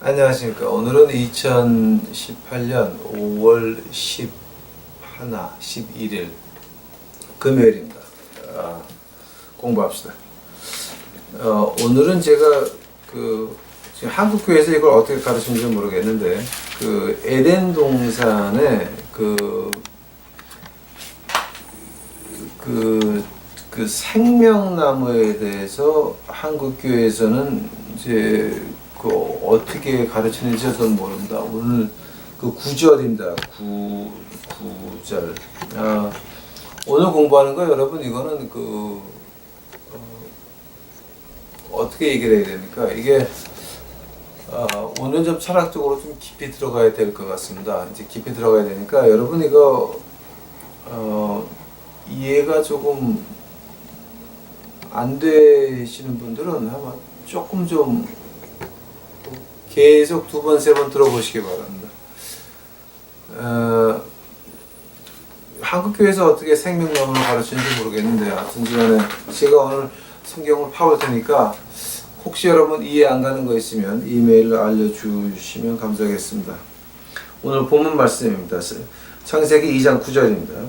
안녕하십니까. 오늘은 2018년 5월 11, 11일 금요일입니다. 공부합시다. 오늘은 제가 지금 한국교회에서 이걸 어떻게 가르치는지 모르겠는데 에덴 동산에 생명나무에 대해서 한국교회에서는 이제 어떻게 가르치는지 저는 모른다. 오늘 9절입니다. 9절. 오늘 공부하는 거 여러분 이거는 어떻게 얘기를 해야 됩니까? 이게 오늘 좀 철학적으로 좀 깊이 들어가야 될 것 같습니다. 이제 깊이 들어가야 되니까 여러분 이거 이해가 조금 안 되시는 분들은 아마 조금 좀 계속 2번, 3번 들어보시기 바랍니다. 한국교회에서 어떻게 생명나무를 가르치는지 모르겠는데 하여튼 간에 제가 오늘 성경을 파볼 테니까 혹시 여러분 이해 안 가는 거 있으면 이메일로 알려주시면 감사하겠습니다. 오늘 본문 말씀입니다. 창세기 2장 9절입니다.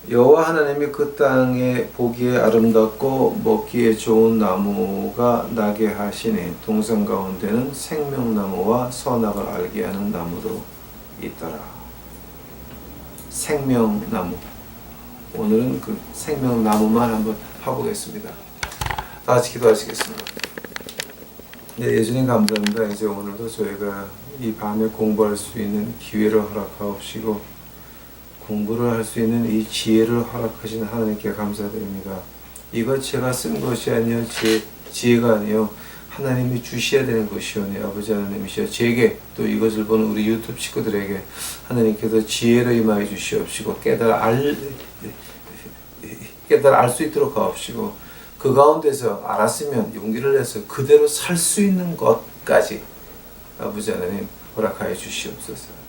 여호와 하나님이 그 땅에 보기에 아름답고 먹기에 좋은 나무가 나게 하시니 동산 가운데는 생명나무와 선악을 알게 하는 나무도 있더라. 생명나무. 오늘은 그 생명나무만 한번 파보겠습니다. 다 같이 기도하시겠습니다. 네, 예수님 감사합니다. 이제 오늘도 저희가 이 밤에 공부할 수 있는 기회를 허락하옵시고 공부를 할 수 있는 이 지혜를 허락하신 하나님께 감사드립니다. 이것 제가 쓴 것이 아니요 지혜가 아니요 하나님이 주셔야 되는 것이오니 아버지 하나님이시여 제게 또 이것을 보는 우리 유튜브 식구들에게 하나님께서 지혜를 임하여 주시옵시고 깨달아 알 수 있도록 하옵시고 그 가운데서 알았으면 용기를 내서 그대로 살 수 있는 것까지 아버지 하나님 허락하여 주시옵소서.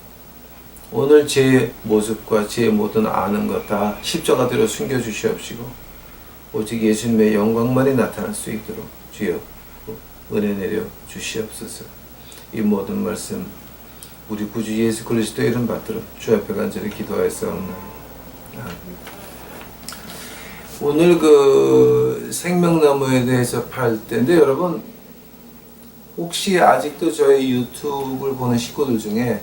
오늘 제 모습과 제 모든 아는 것 다 십자가대로 숨겨주시옵시고 오직 예수님의 영광만이 나타날 수 있도록 주여 은혜 내려 주시옵소서. 이 모든 말씀 우리 구주 예수 그리스도의 이름 받들어 주 앞에 간절히 기도하였사옵나이다. 오늘 생명나무에 대해서 팔 때인데 여러분 혹시 아직도 저희 유튜브를 보는 식구들 중에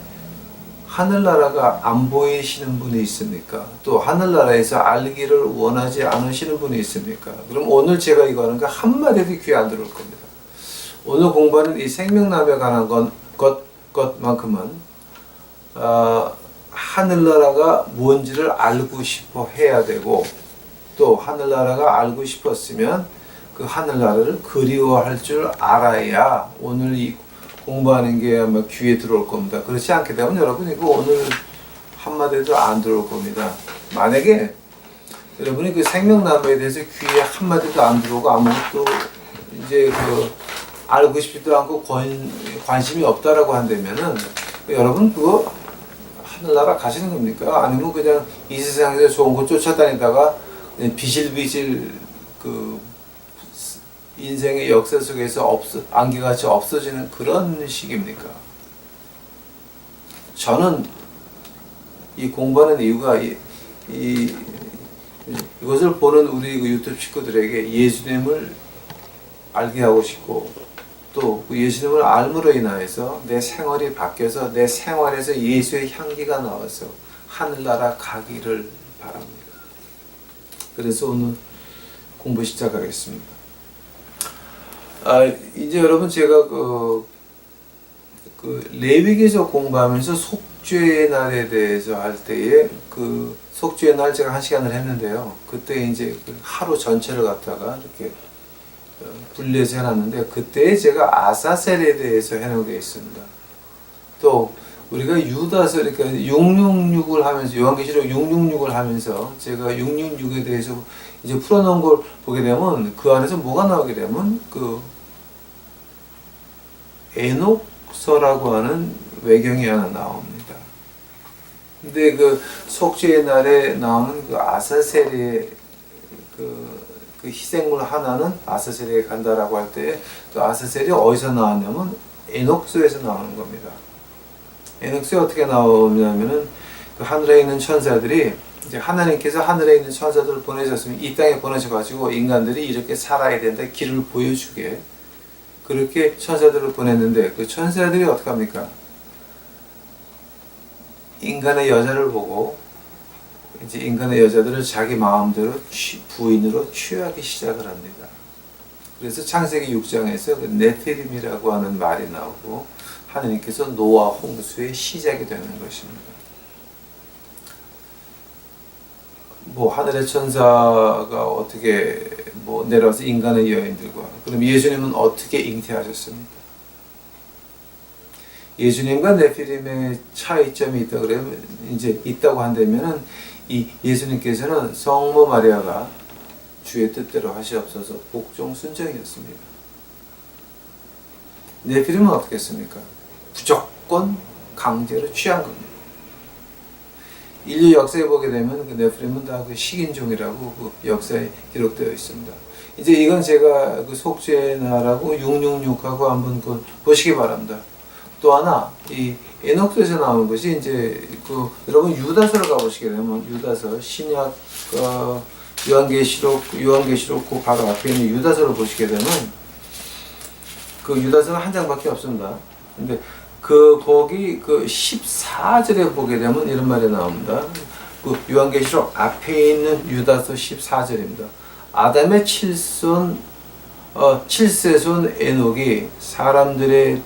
하늘나라가 안 보이시는 분이 있습니까? 또 하늘나라에서 알기를 원하지 않으시는 분이 있습니까? 그럼 오늘 제가 이거 하는 거 한마디도 귀에 안 들어올 겁니다. 오늘 공부하는 이 생명나무에 관한 것만큼은 하늘나라가 뭔지를 알고 싶어 해야 되고 또 하늘나라가 알고 싶었으면 그 하늘나라를 그리워할 줄 알아야 오늘 이 공부하는 게 아마 귀에 들어올 겁니다. 그렇지 않게 되면 여러분 이거 오늘 한마디도 안 들어올 겁니다. 만약에 여러분이 그 생명나무에 대해서 귀에 한마디도 안 들어오고 아무것도 이제 알고 싶지도 않고 관심이 없다라고 한다면은 여러분 그거 하늘나라 가시는 겁니까? 아니면 그냥 이 세상에서 좋은 거 쫓아다니다가 비실비실 인생의 역사 속에서 안개같이 없어지는 그런 식입니까? 저는 이 공부하는 이유가 이것을 보는 우리 유튜브 식구들에게 예수님을 알게 하고 싶고 또 예수님을 알므로 인하여서 내 생활이 바뀌어서 내 생활에서 예수의 향기가 나와서 하늘나라 가기를 바랍니다. 그래서 오늘 공부 시작하겠습니다. 이제 여러분 제가 레위기서 공부하면서 속죄의 날에 대해서 할 때에 속죄의 날 제가 1시간을 했는데요. 그때 이제 하루 전체를 갖다가 이렇게 분리해서 해놨는데 그때 제가 아사셀에 대해서 해놓은 게 있습니다. 또 우리가 유다서 이렇게 666을 하면서 요한계시록 666을 하면서 제가 666에 대해서 이제 풀어놓은 걸 보게 되면 그 안에서 뭐가 나오게 되면 에녹서라고 하는 외경이 하나 나옵니다. 근데 속죄의 날에 나오는 아사셀의 그 희생물 하나는 아사셀에 간다라고 할 때 또 아사셀이 어디서 나왔냐면 에녹서에서 나오는 겁니다. 에녹서에 어떻게 나오냐면은 그 하늘에 있는 천사들이 이제 하나님께서 하늘에 있는 천사들을 보내셨으면 이 땅에 보내셔가지고 인간들이 이렇게 살아야 된다 길을 보여주게 그렇게 천사들을 보냈는데 그 천사들이 어떻게 합니까? 인간의 여자를 보고 이제 인간의 여자들을 자기 마음대로 부인으로 취하기 시작을 합니다. 그래서 창세기 6장에서 그 네피림이라고 하는 말이 나오고 하나님께서 노아 홍수의 시작이 되는 것입니다. 뭐 하늘의 천사가 어떻게 뭐 내려와서 인간의 여인들과 그럼 예수님은 어떻게 잉태하셨습니까? 예수님과 네피림의 차이점이 있다 그러면 이제 있다고 한다면은 이 예수님께서는 성모 마리아가 주의 뜻대로 하시옵소서 복종 순종이었습니다. 네피림은 어떻게 했습니까? 무조건 강제로 취한 겁니다. 인류 역사에 보게 되면 그 네피림은 다 그 식인종이라고 그 역사에 기록되어 있습니다. 이제 이건 제가 그 속죄나라고 666하고 한번 그 보시기 바랍니다. 또 하나 이 에녹서에서 나오는 것이 이제 그 여러분 유다서를 가보시게 되면 유다서 신약 요한계시록 그 바로 앞에 있는 유다서를 보시게 되면 그 유다서는 한 장밖에 없습니다. 근데 거기 그 14절에 보게 되면 이런 말이 나옵니다. 그 요한계시록 앞에 있는 유다서 14절입니다. 아담의 칠세손 에녹이 사람들에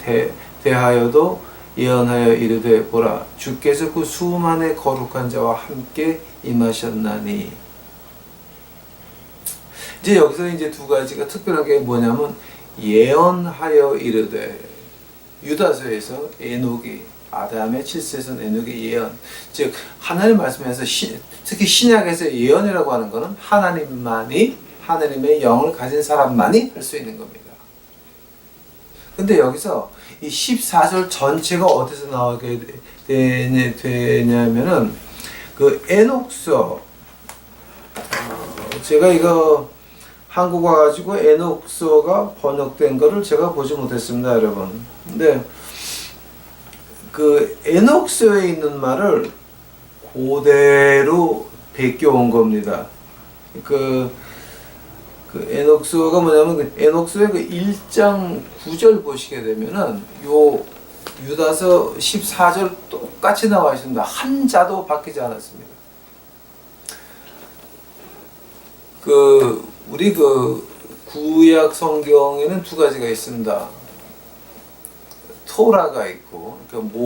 대하여도 예언하여 이르되 보라 주께서 그 수만의 거룩한 자와 함께 임하셨나니. 이제 여기서 이제 두 가지가 특별하게 뭐냐면 예언하여 이르되 유다서에서 에녹이 아담의 칠세손 에녹의 예언 즉 하나님 말씀에서 특히 신약에서 예언이라고 하는 것은 하나님만이 하나님의 영을 가진 사람만이 할 수 있는 겁니다. 근데 여기서 이 14절 전체가 어디서 나오게 되냐면은 그 에녹서 제가 이거 한국 와가지고 에녹서가 번역된 거를 제가 보지 못했습니다, 여러분. 근데 그 에녹서에 있는 말을 그대로 베껴온 겁니다. 그 에녹서가 뭐냐면 그 에녹서의 그 1장 9절 보시게 되면은 요 유다서 14절 똑같이 나와 있습니다. 한 자도 바뀌지 않았습니다. 우리 구약 성경에는 두 가지가 있습니다. 토라가 있고, 그러니까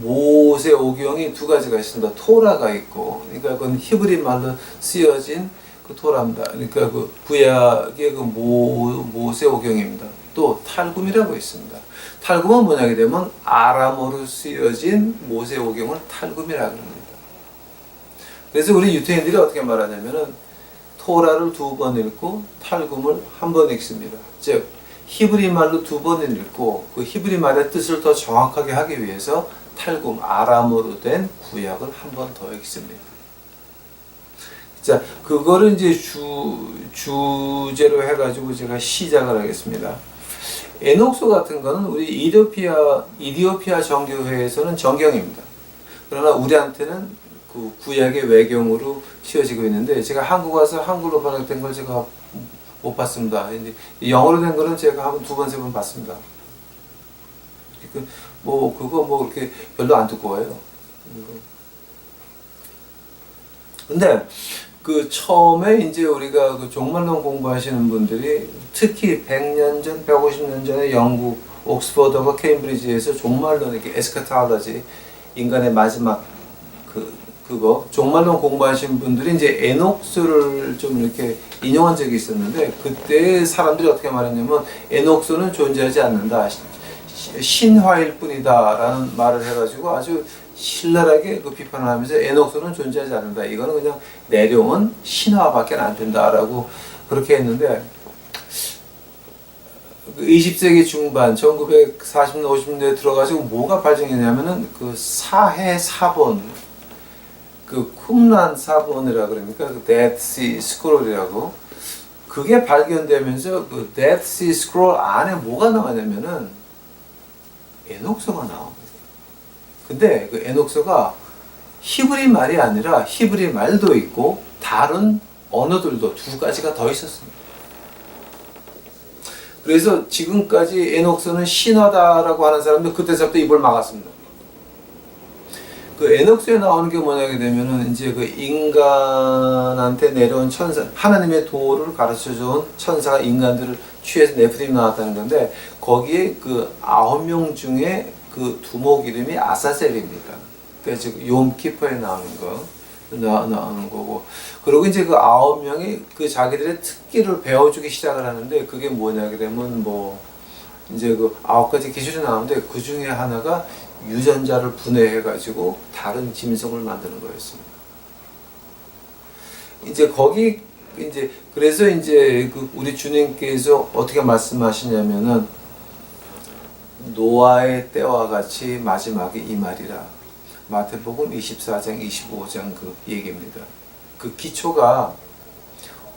모세오경이 두 가지가 있습니다. 토라가 있고, 그러니까 그건 히브리 말로 쓰여진 그 토라입니다. 그러니까 그 구약의 그 모세오경입니다. 또 탈굼이라고 있습니다. 탈굼은 뭐냐게 되면 아람어로 쓰여진 모세오경을 탈굼이라고 합니다. 그래서 우리 유태인들이 어떻게 말하냐면은 토라를 2번 읽고 탈굼을 1번 읽습니다. 즉 히브리 말로 2번 읽고 그 히브리 말의 뜻을 더 정확하게 하기 위해서 탈굼 아람어로 된 구약을 1번 더 읽습니다. 자, 그거를 이제 주제로 해가지고 제가 시작을 하겠습니다. 에녹서 같은 거는 우리 이디오피아 정교회에서는 정경입니다. 그러나 우리한테는 그 구약의 외경으로 씌워지고 있는데 제가 한국 와서 한글로 번역된 걸 제가 못 봤습니다. 이제 영어로 된 거는 제가 한 2번, 3번 봤습니다. 그거 이렇게 별로 안 두꺼워요. 근데 처음에 이제 우리가 그 종말론 공부하시는 분들이 특히 100년 전, 150년 전에 영국 옥스퍼드와 케임브리지에서 종말론 이렇게 에스카톨로지 인간의 마지막 그거 종말론 공부하신 분들이 이제 에녹서를 좀 이렇게 인용한 적이 있었는데 그때 사람들이 어떻게 말했냐면 에녹서는 존재하지 않는다. 신화일 뿐이다라는 말을 해가지고 아주 신랄하게 그 비판을 하면서 에녹서는 존재하지 않는다. 이거는 그냥 내용은 신화밖에 안 된다라고 그렇게 했는데 20세기 중반 1940년 50년대에 들어가지고 뭐가 발전했냐면은 그 사해사본 쿰란 사본이라 그러니까 그 Dead Sea Scroll이라고 그게 발견되면서 그 Dead Sea Scroll 안에 뭐가 나왔냐면은 에녹서가 나옵니다. 근데 그 에녹서가 히브리 말이 아니라 히브리 말도 있고 다른 언어들도 두 가지가 더 있었습니다. 그래서 지금까지 에녹서는 신화다라고 하는 사람들 그때서부터 입을 막았습니다. 그 에녹서에 나오는 게 뭐냐게 되면은 이제 그 인간한테 내려온 천사, 하나님의 도를 가르쳐 준 천사가 인간들을 취해서 네프림이 나왔다는 건데, 거기에 그 9명 중에 그 두목 이름이 아사셀입니다. 그러니까 지금 욤키퍼에 나오는 거고, 그리고 이제 그 9명이 그 자기들의 특기를 배워주기 시작을 하는데, 그게 뭐냐게 되면 뭐 이제 그 9가지 기술이 나오는데, 그 중에 하나가 유전자를 분해해가지고 다른 짐승을 만드는 거였습니다. 이제 거기 이제 그래서 이제 그 우리 주님께서 어떻게 말씀하시냐면은 노아의 때와 같이 마지막에 이 말이라. 마태복음 24장 25장 그 얘기입니다. 그 기초가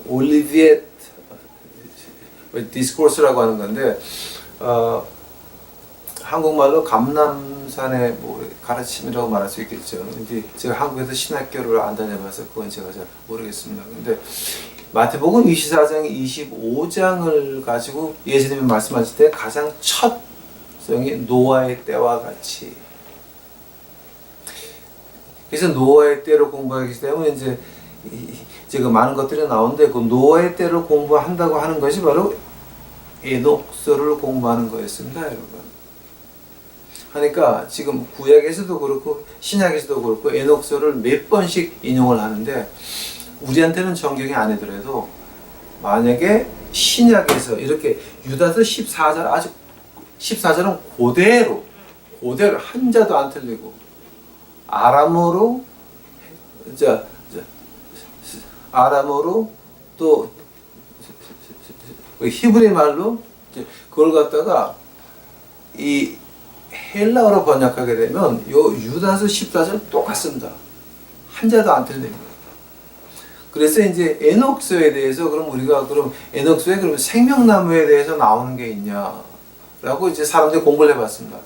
올리비에 디스코스라고 하는 건데, 한국말로 감람산의 뭐 가르침이라고 말할 수 있겠죠. 이제 제가 한국에서 신학교를 안 다녀봐서 그건 제가 잘 모르겠습니다. 근데 마태복음 24장 25장을 가지고 예수님이 말씀하실 때 가장 첫 성이 노아의 때와 같이. 그래서 노아의 때를 공부하기 때문에 이제 그 많은 것들이 나오는데, 그 노아의 때를 공부한다고 하는 것이 바로 에녹서를 공부하는 거였습니다, 여러분. 하니까 지금 구약에서도 그렇고 신약에서도 그렇고 에녹서를 몇 번씩 인용을 하는데, 우리한테는 정경이 아니더라도 만약에 신약에서 이렇게 유다서 14절, 아주 14절은 그대로 한자도 안 틀리고 아람어로 또 히브리 말로 그걸 갖다가 이 헬라어로 번역하게 되면 요 유다서 14절 똑같습니다. 한자도 안 틀립니다. 그래서 이제 에녹서에 대해서 그럼 우리가 그럼 에녹서에 그러면 생명나무에 대해서 나오는 게 있냐라고 이제 사람들이 공부를 해봤습니다.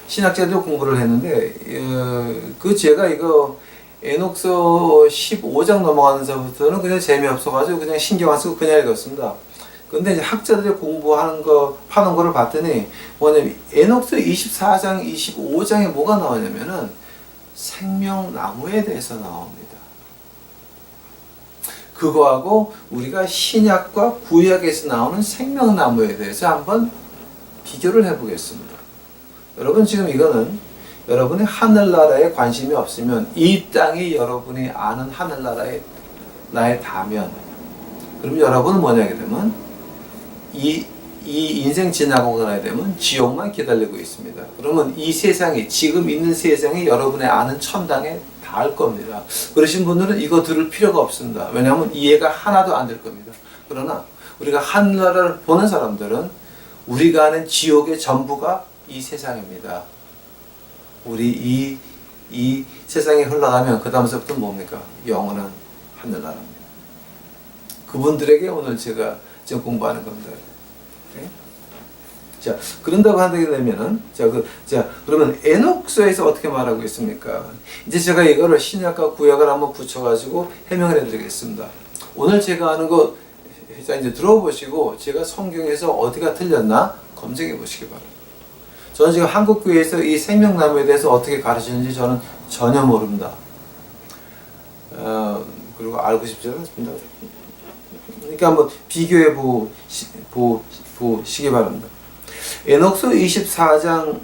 신학자들 공부를 했는데 그 제가 이거 에녹서 15장 넘어가는 데부터는 그냥 재미없어가지고 그냥 신경 안 쓰고 그냥 읽었습니다. 근데 이제 학자들이 공부하는 거, 파는 거를 봤더니 뭐냐면 에녹서 24장, 25장에 뭐가 나오냐면은 생명나무에 대해서 나옵니다. 그거하고 우리가 신약과 구약에서 나오는 생명나무에 대해서 한번 비교를 해보겠습니다. 여러분 지금 이거는 여러분이 하늘나라에 관심이 없으면, 이 땅이 여러분이 아는 하늘나라에 나의 다면, 그럼 여러분은 뭐냐게 되면 이 인생 지나고 가야 되면 지옥만 기다리고 있습니다. 그러면 이 세상이, 지금 있는 세상이 여러분의 아는 천당에 닿을 겁니다. 그러신 분들은 이거 들을 필요가 없습니다. 왜냐하면 이해가 하나도 안 될 겁니다. 그러나 우리가 하늘나라를 보는 사람들은 우리가 아는 지옥의 전부가 이 세상입니다. 우리 이 세상에 흘러가면 그 다음서부터 뭡니까? 영원한 하늘나라입니다. 그분들에게 오늘 제가 지금 공부하는 겁니다. 네? 자, 그런다고 하게 되면은, 그러면 에녹서에서 어떻게 말하고 있습니까? 이제 제가 이거를 신약과 구약을 한번 붙여가지고 해명을 해드리겠습니다. 오늘 제가 하는 거, 자, 이제 들어보시고, 제가 성경에서 어디가 틀렸나 검증해 보시기 바랍니다. 저는 지금 한국교회에서 이 생명나무에 대해서 어떻게 가르치는지 저는 전혀 모릅니다. 그리고 알고 싶지 않습니다. 그러니까 한번 비교해 보시기 바랍니다. 에녹서 24장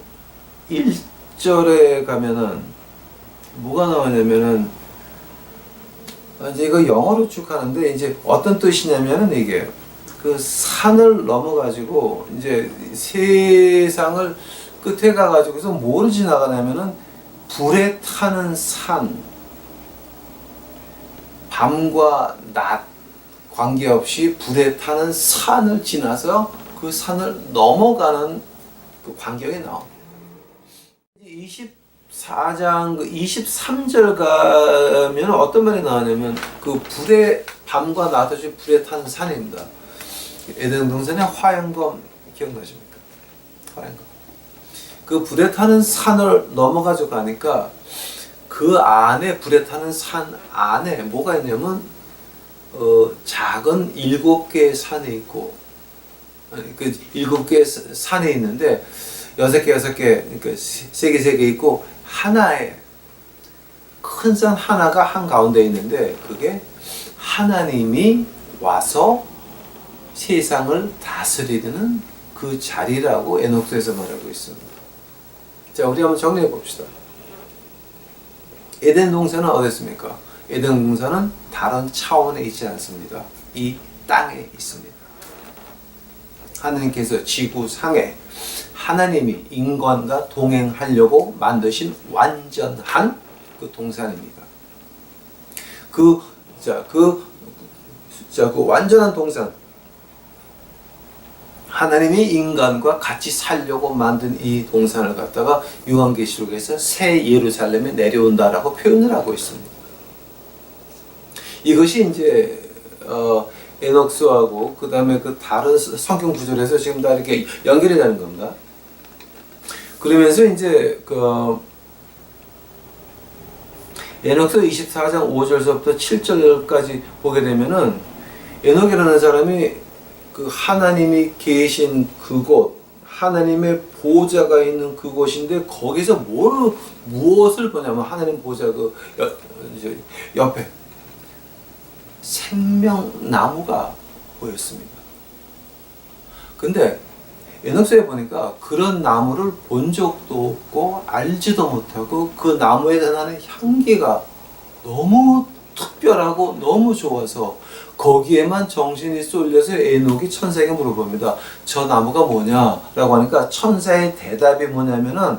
1절에 가면은 뭐가 나오냐면은, 이제 이거 영어로 쭉 하는데, 이제 어떤 뜻이냐면은 이게 그 산을 넘어가지고 이제 세상을 끝에 가가지고서 뭐를 지나가냐면은 불에 타는 산, 밤과 낮 관계없이 불에 타는 산을 지나서 그 산을 넘어가는 그 광경이 나옵니다. 24장 23절 가면 어떤 말이 나오냐면 그 불에, 밤과 낮이 불에 타는 산입니다. 에덴 동산의 화영검 기억나십니까? 화영검. 그 불에 타는 산을 넘어가지고 가니까 그 안에 불에 타는 산 안에 뭐가 있냐면 작은 7개의 산이 있고 그 7개의 산이 있는데 6개 그러니까 3개 있고 하나에 큰 산 하나가 한가운데 있는데 그게 하나님이 와서 세상을 다스리는 그 자리라고 에녹서에서 말하고 있습니다. 자, 우리 한번 정리해 봅시다. 에덴 동산은 어딨습니까? 에덴 동산은 다른 차원에 있지 않습니다. 이 땅에 있습니다. 하나님께서 지구상에 하나님이 인간과 동행하려고 만드신 완전한 그 동산입니다. 그 완전한 동산, 하나님이 인간과 같이 살려고 만든 이 동산을 갖다가 요한계시록에서 새 예루살렘에 내려온다라고 표현을 하고 있습니다. 이것이 이제 에녹스하고 그 다음에 그 다른 성경 구절에서 지금 다 이렇게 연결이 되는 겁니다. 그러면서 이제 에녹스 24장 5절서부터 7절까지 보게 되면은 에녹이라는 사람이 그 하나님이 계신 그곳, 하나님의 보좌가 있는 그곳인데 거기서 무엇을 보냐면 하나님 보좌 옆에 생명나무가 보였습니다. 근데 에녹스에 보니까 그런 나무를 본 적도 없고 알지도 못하고 그 나무에 나는 향기가 너무 특별하고 너무 좋아서 거기에만 정신이 쏠려서 에녹이 천사에게 물어봅니다. 저 나무가 뭐냐? 라고 하니까 천사의 대답이 뭐냐면은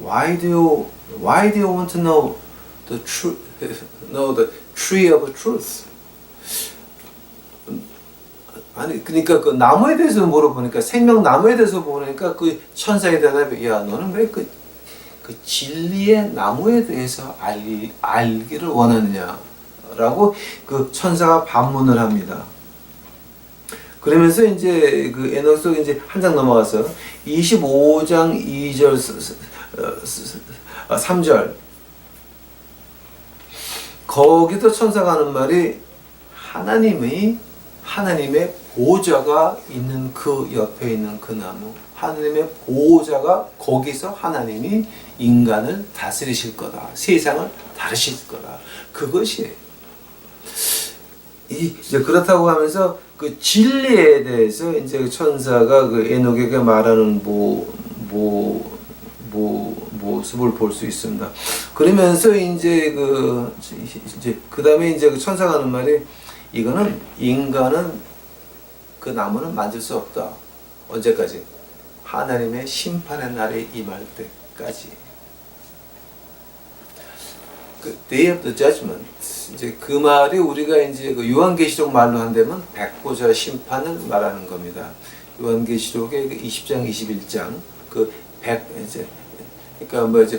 Why do you want to know the tree of truth? 아니, 그러니까 그 나무에 대해서 물어보니까 생명나무에 대해서 보니까 그 천사의 대답이 야, 너는 왜 그 진리의 나무에 대해서 알기를 원하느냐? 라고 그 천사가 반문을 합니다. 그러면서 이제 그 에녹스 이제 한 장 넘어가서 25장 2절 3절 거기도 천사가 하는 말이 하나님의 보좌가 있는 그 옆에 있는 그 나무, 하나님의 보좌가 거기서 하나님이 인간을 다스리실 거다. 세상을 다루실 거다. 그것이 이제 그렇다고 하면서 그 진리에 대해서 이제 천사가 그 에녹에게 말하는 모습을 볼 수 있습니다. 그러면서 이제 그 다음에 이제 그 천사가 하는 말이 이거는 인간은 그 나무는 만질 수 없다. 언제까지? 하나님의 심판의 날에 임할 때까지. 그 Day of the Judgment. 이제 그 말이 우리가 이제 그 요한계시록 말로 한다면 백보자 심판을 말하는 겁니다. 요한계시록의 20장, 21장 이제 그러니까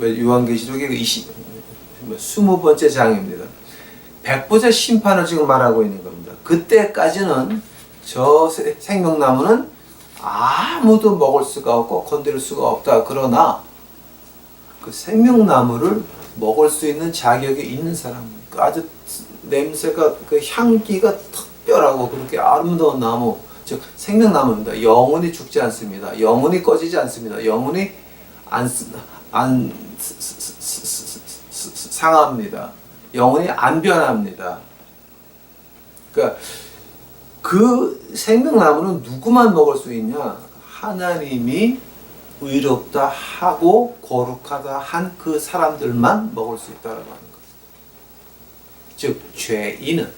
요한계시록의 20번째 장입니다. 백보자 심판을 지금 말하고 있는 겁니다. 그때까지는 저 생명나무는 아무도 먹을 수가 없고 건드릴 수가 없다. 그러나 그 생명나무를 먹을 수 있는 자격이 있는 사람, 아주 냄새가 그 향기가 특별하고 그렇게 아름다운 나무, 즉 생명나무입니다. 영원히 죽지 않습니다. 영원히 꺼지지 않습니다. 영원히 안 상합니다. 영원히 안 변합니다. 그러니까 그 생명나무는 누구만 먹을 수 있냐? 하나님이 의롭다 하고 거룩하다 한 그 사람들만 먹을 수 있다라고 하는 것. 즉 죄인은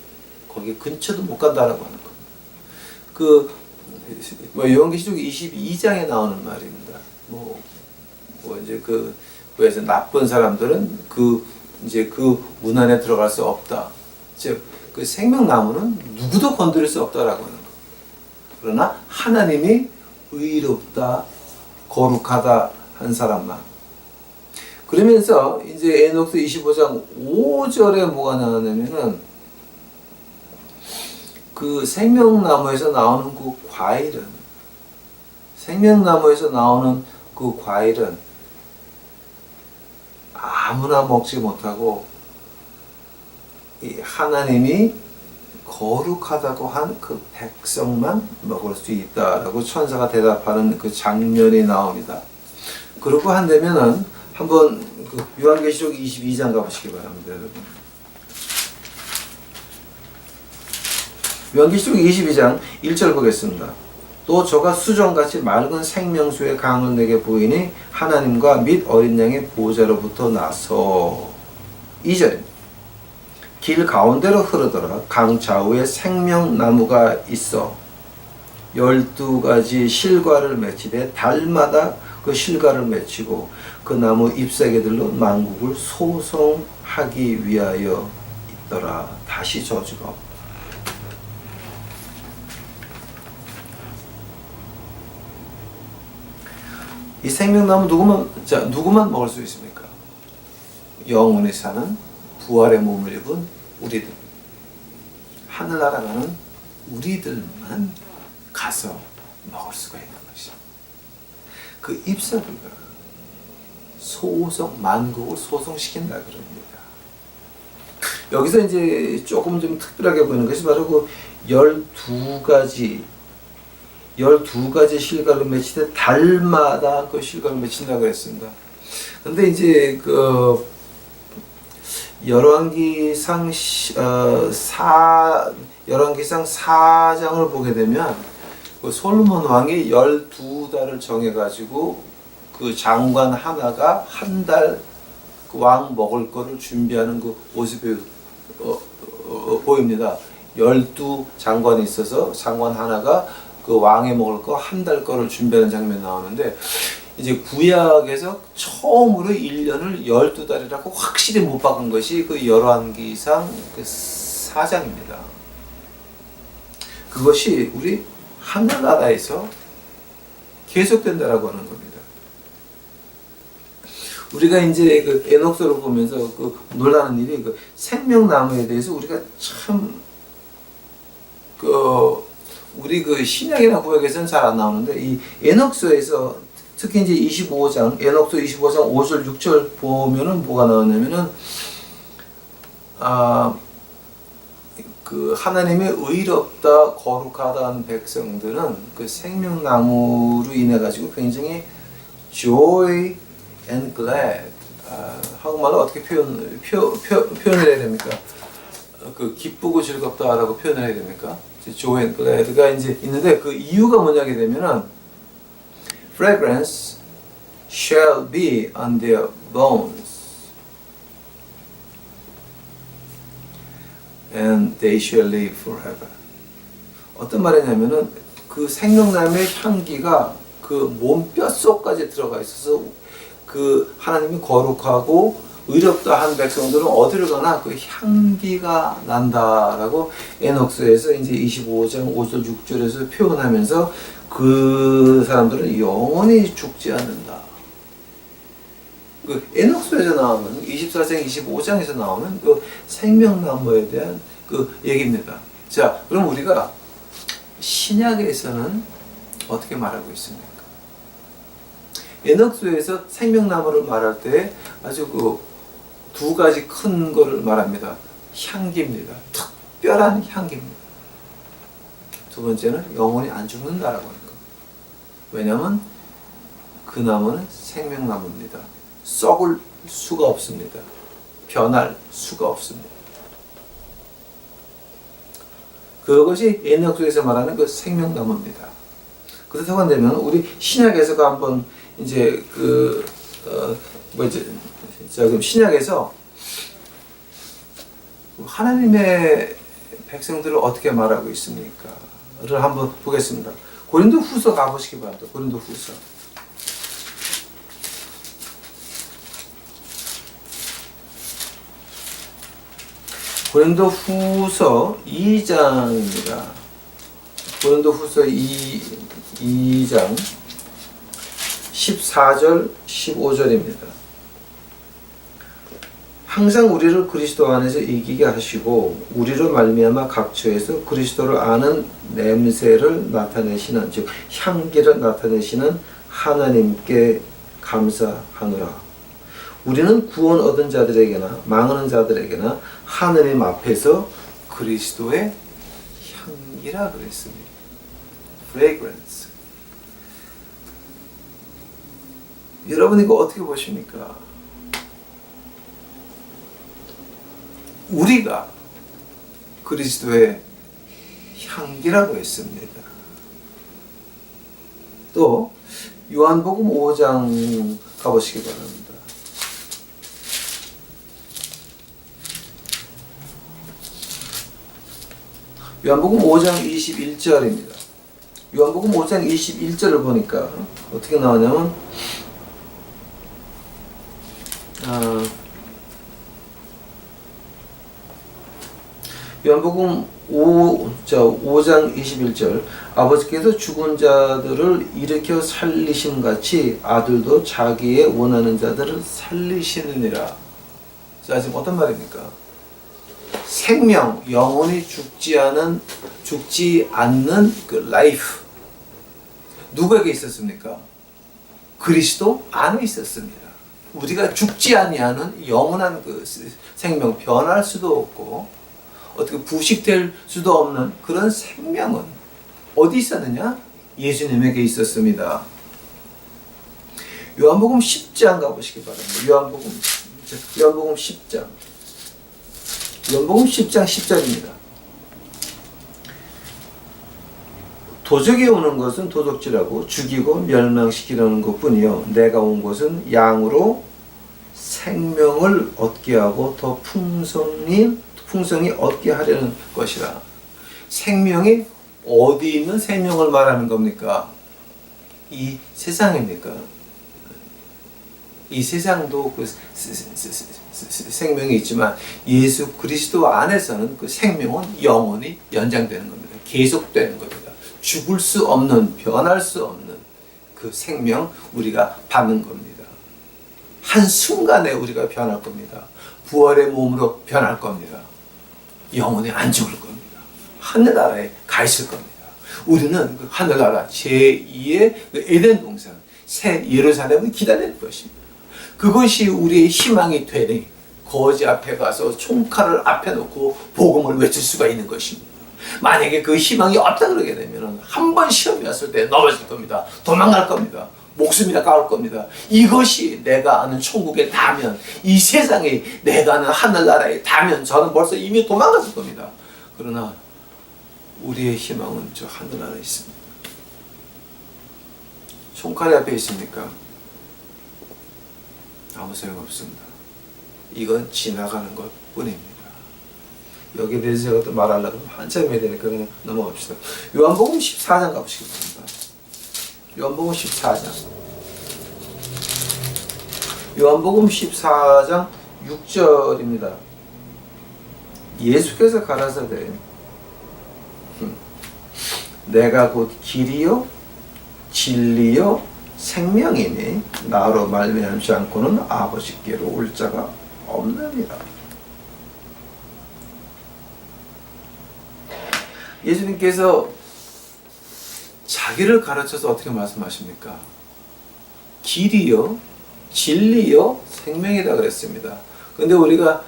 거기 근처도 못 간다라고 하는 것. 요한계시록 22장에 나오는 말입니다. 이제 그래서 나쁜 사람들은 이제 그 문 안에 들어갈 수 없다. 즉 그 생명나무는 누구도 건드릴 수 없다라고 하는 것. 그러나 하나님이 의롭다, 거룩하다 한 사람만. 그러면서 이제 에녹스 25장 5절에 뭐가 나오냐면은 그 생명나무에서 나오는 그 과일은 생명나무에서 나오는 그 과일은 아무나 먹지 못하고 이 하나님이 거룩하다고 한 그 백성만 먹을 수 있다라고 천사가 대답하는 그 장면이 나옵니다. 그러고 한다면은 한번 그 요한계시록 22장 가보시기 바랍니다, 여러분. 요한계시록 22장 1절 보겠습니다. 또 저가 수정같이 맑은 생명수의 강을 내게 보이니 하나님과 및 어린 양의 보좌로부터 나서 2절입니다. 길 가운데로 흐르더라. 강 좌우에 생명나무가 있어 12가지 실과를 맺히되 달마다 그 실과를 맺히고 그 나무 잎사귀들로 만국을 소송하기 위하여 있더라. 다시 저주가 없다. 이 생명나무 누구만 먹을 수 있습니까? 영원히 사는 부활의 몸을 입은 우리들, 하늘나라 가는 우리들만 가서 먹을 수가 있는 것입니다. 그 잎사귀가 만국을 소송시킨다 그럽니다. 여기서 이제 조금 좀 특별하게 보이는 것이 바로 그 12가지 실과를 맺히되 달마다 그 실과를 맺힌다고 그랬습니다. 근데 이제 그 열왕기상 4장을 보게 되면 그 솔로몬 왕이 12달을 정해가지고 그 장관 하나가 한 달 그 왕 먹을 거를 준비하는 그 모습이 보입니다. 12장관이 있어서 장관 하나가 그 왕이 먹을 거 한 달 거를 준비하는 장면이 나오는데, 이제 구약에서 처음으로 1년을 12달이라고 확실히 못 박은 것이 그 열왕기상 그 4장입니다. 그것이 우리 하늘나라에서 계속된다라고 하는 겁니다. 우리가 이제 그 에녹서를 보면서 그 놀라는 일이 그 생명나무에 대해서 우리가 참 우리 그 신약이나 구약에서는 잘 안 나오는데, 이 에녹서에서 특히 이제 25장, 에녹서 25장 5절 6절 보면은 뭐가 나오냐면은 그 하나님의 의롭다 거룩하다는 백성들은 그 생명나무로 인해 가지고 굉장히 joy and glad, 한국말로 어떻게 표현을 해야 됩니까? 그 기쁘고 즐겁다라고 표현을 해야 됩니까? joy and glad가 이제 있는데, 그 이유가 뭐냐게 되면은 fragrance shall be on their bones and they shall live forever. 어떤 말이냐면은 그 생명나무의 향기가 그 몸 뼛속까지 들어가 있어서 그 하나님이 거룩하고 의롭다 한 백성들은 어디를 가나 그 향기가 난다라고 에녹서에서 이제 25장 5절 6절에서 표현하면서 그 사람들은 영원히 죽지 않는다. 그 에녹서에서 나오는 24장 25장에서 나오는 그 생명나무에 대한 그 얘기입니다. 자, 그럼 우리가 신약에서는 어떻게 말하고 있습니까? 에녹서에서 생명나무를 말할 때 아주 그 두 가지 큰 거를 말합니다. 향기입니다. 특별한 향기입니다. 두 번째는 영원히 안 죽는다라고 하는 거. 왜냐하면 그 나무는 생명나무입니다. 썩을 수가 없습니다. 변할 수가 없습니다. 그것이 에녹서에서 말하는 그 생명나무입니다. 그렇다고 한다면 우리 신약에서가 한번 이제 자, 그럼 신약에서 하나님의 백성들을 어떻게 말하고 있습니까?를 한번 보겠습니다. 고린도후서 가보시기 바랍니다. 고린도후서. 고린도후서 2장입니다. 고린도후서 2장 14절 15절입니다. 항상 우리를 그리스도 안에서 이기게 하시고 우리로 말미암아 각처에서 그리스도를 아는 냄새를 나타내시는, 즉 향기를 나타내시는 하나님께 감사하노라. 우리는 구원 얻은 자들에게나 망하는 자들에게나 하느님 앞에서 그리스도의 향기라 그랬습니다. fragrance. 여러분 이거 어떻게 보십니까? 우리가 그리스도의 향기라고 했습니다. 또 요한복음 5장 가보시기 바랍니다. 요한복음 5장 21절입니다. 요한복음 5장 21절을 보니까 어떻게 나오냐면 요한복음 5장 21절 아버지께서 죽은 자들을 일으켜 살리심 같이 아들도 자기의 원하는 자들을 살리시느니라. 자, 지금 어떤 말입니까? 생명, 영혼이 죽지 않는 그 라이프, 누구에게 있었습니까? 그리스도 안에 있었습니다. 우리가 죽지 아니하는 영원한 그 생명, 변할 수도 없고 어떻게 부식될 수도 없는 그런 생명은 어디 있었느냐? 예수님에게 있었습니다. 요한복음 10장 가보시기 바랍니다. 요한복음 10장. 요한복음 10장 10절입니다. 도적이 오는 것은 도둑질하고 죽이고 멸망시키려는 것뿐이요 내가 온 것은 양으로 생명을 얻게 하고 더 풍성히 얻게 하려는 것이라. 생명이 어디 있는 생명을 말하는 겁니까? 이 세상입니까? 이 세상도 그 생명이 있지만 예수 그리스도 안에서는 그 생명은 영원히 연장되는 겁니다. 계속되는 겁니다. 죽을 수 없는, 변할 수 없는 그 생명 우리가 받는 겁니다. 한순간에 우리가 변할 겁니다. 부활의 몸으로 변할 겁니다. 영원히 안 죽을 겁니다. 하늘나라에 가 있을 겁니다. 우리는 그 하늘나라 제2의 그 에덴 동산, 새 예루살렘을 기다리는 것입니다. 그것이 우리의 희망이 되니 거지 앞에 가서 총칼을 앞에 놓고 복음을 외칠 수가 있는 것입니다. 만약에 그 희망이 없다 그러게 되면 한 번 시험이 왔을 때 넘어질 겁니다. 도망갈 겁니다. 목숨이나 까올 겁니다. 이것이 내가 아는 천국에 닿으면, 이 세상에 내가 아는 하늘나라에 닿으면 저는 벌써 이미 도망갔을 겁니다. 그러나 우리의 희망은 저 하늘나라에 있습니다. 총칼이 앞에 있습니까? 아무 소용없습니다. 이건 지나가는 것 뿐입니다. 여기에 대해서 제가 또 말하려고 하면 한참 해야 되니까 그냥 넘어갑시다. 요한복음 14장 가보시기 바랍니다. 요한복음 14장. 요한복음 14장 6절입니다. 예수께서 가라사대 내가 곧 길이요 진리요 생명이니 나로 말미암지 않고는 아버지께로 올 자가 없느니라. 예수님께서 자기를 가르쳐서 어떻게 말씀하십니까? 길이요, 진리요, 생명이다 그랬습니다. 근데 우리가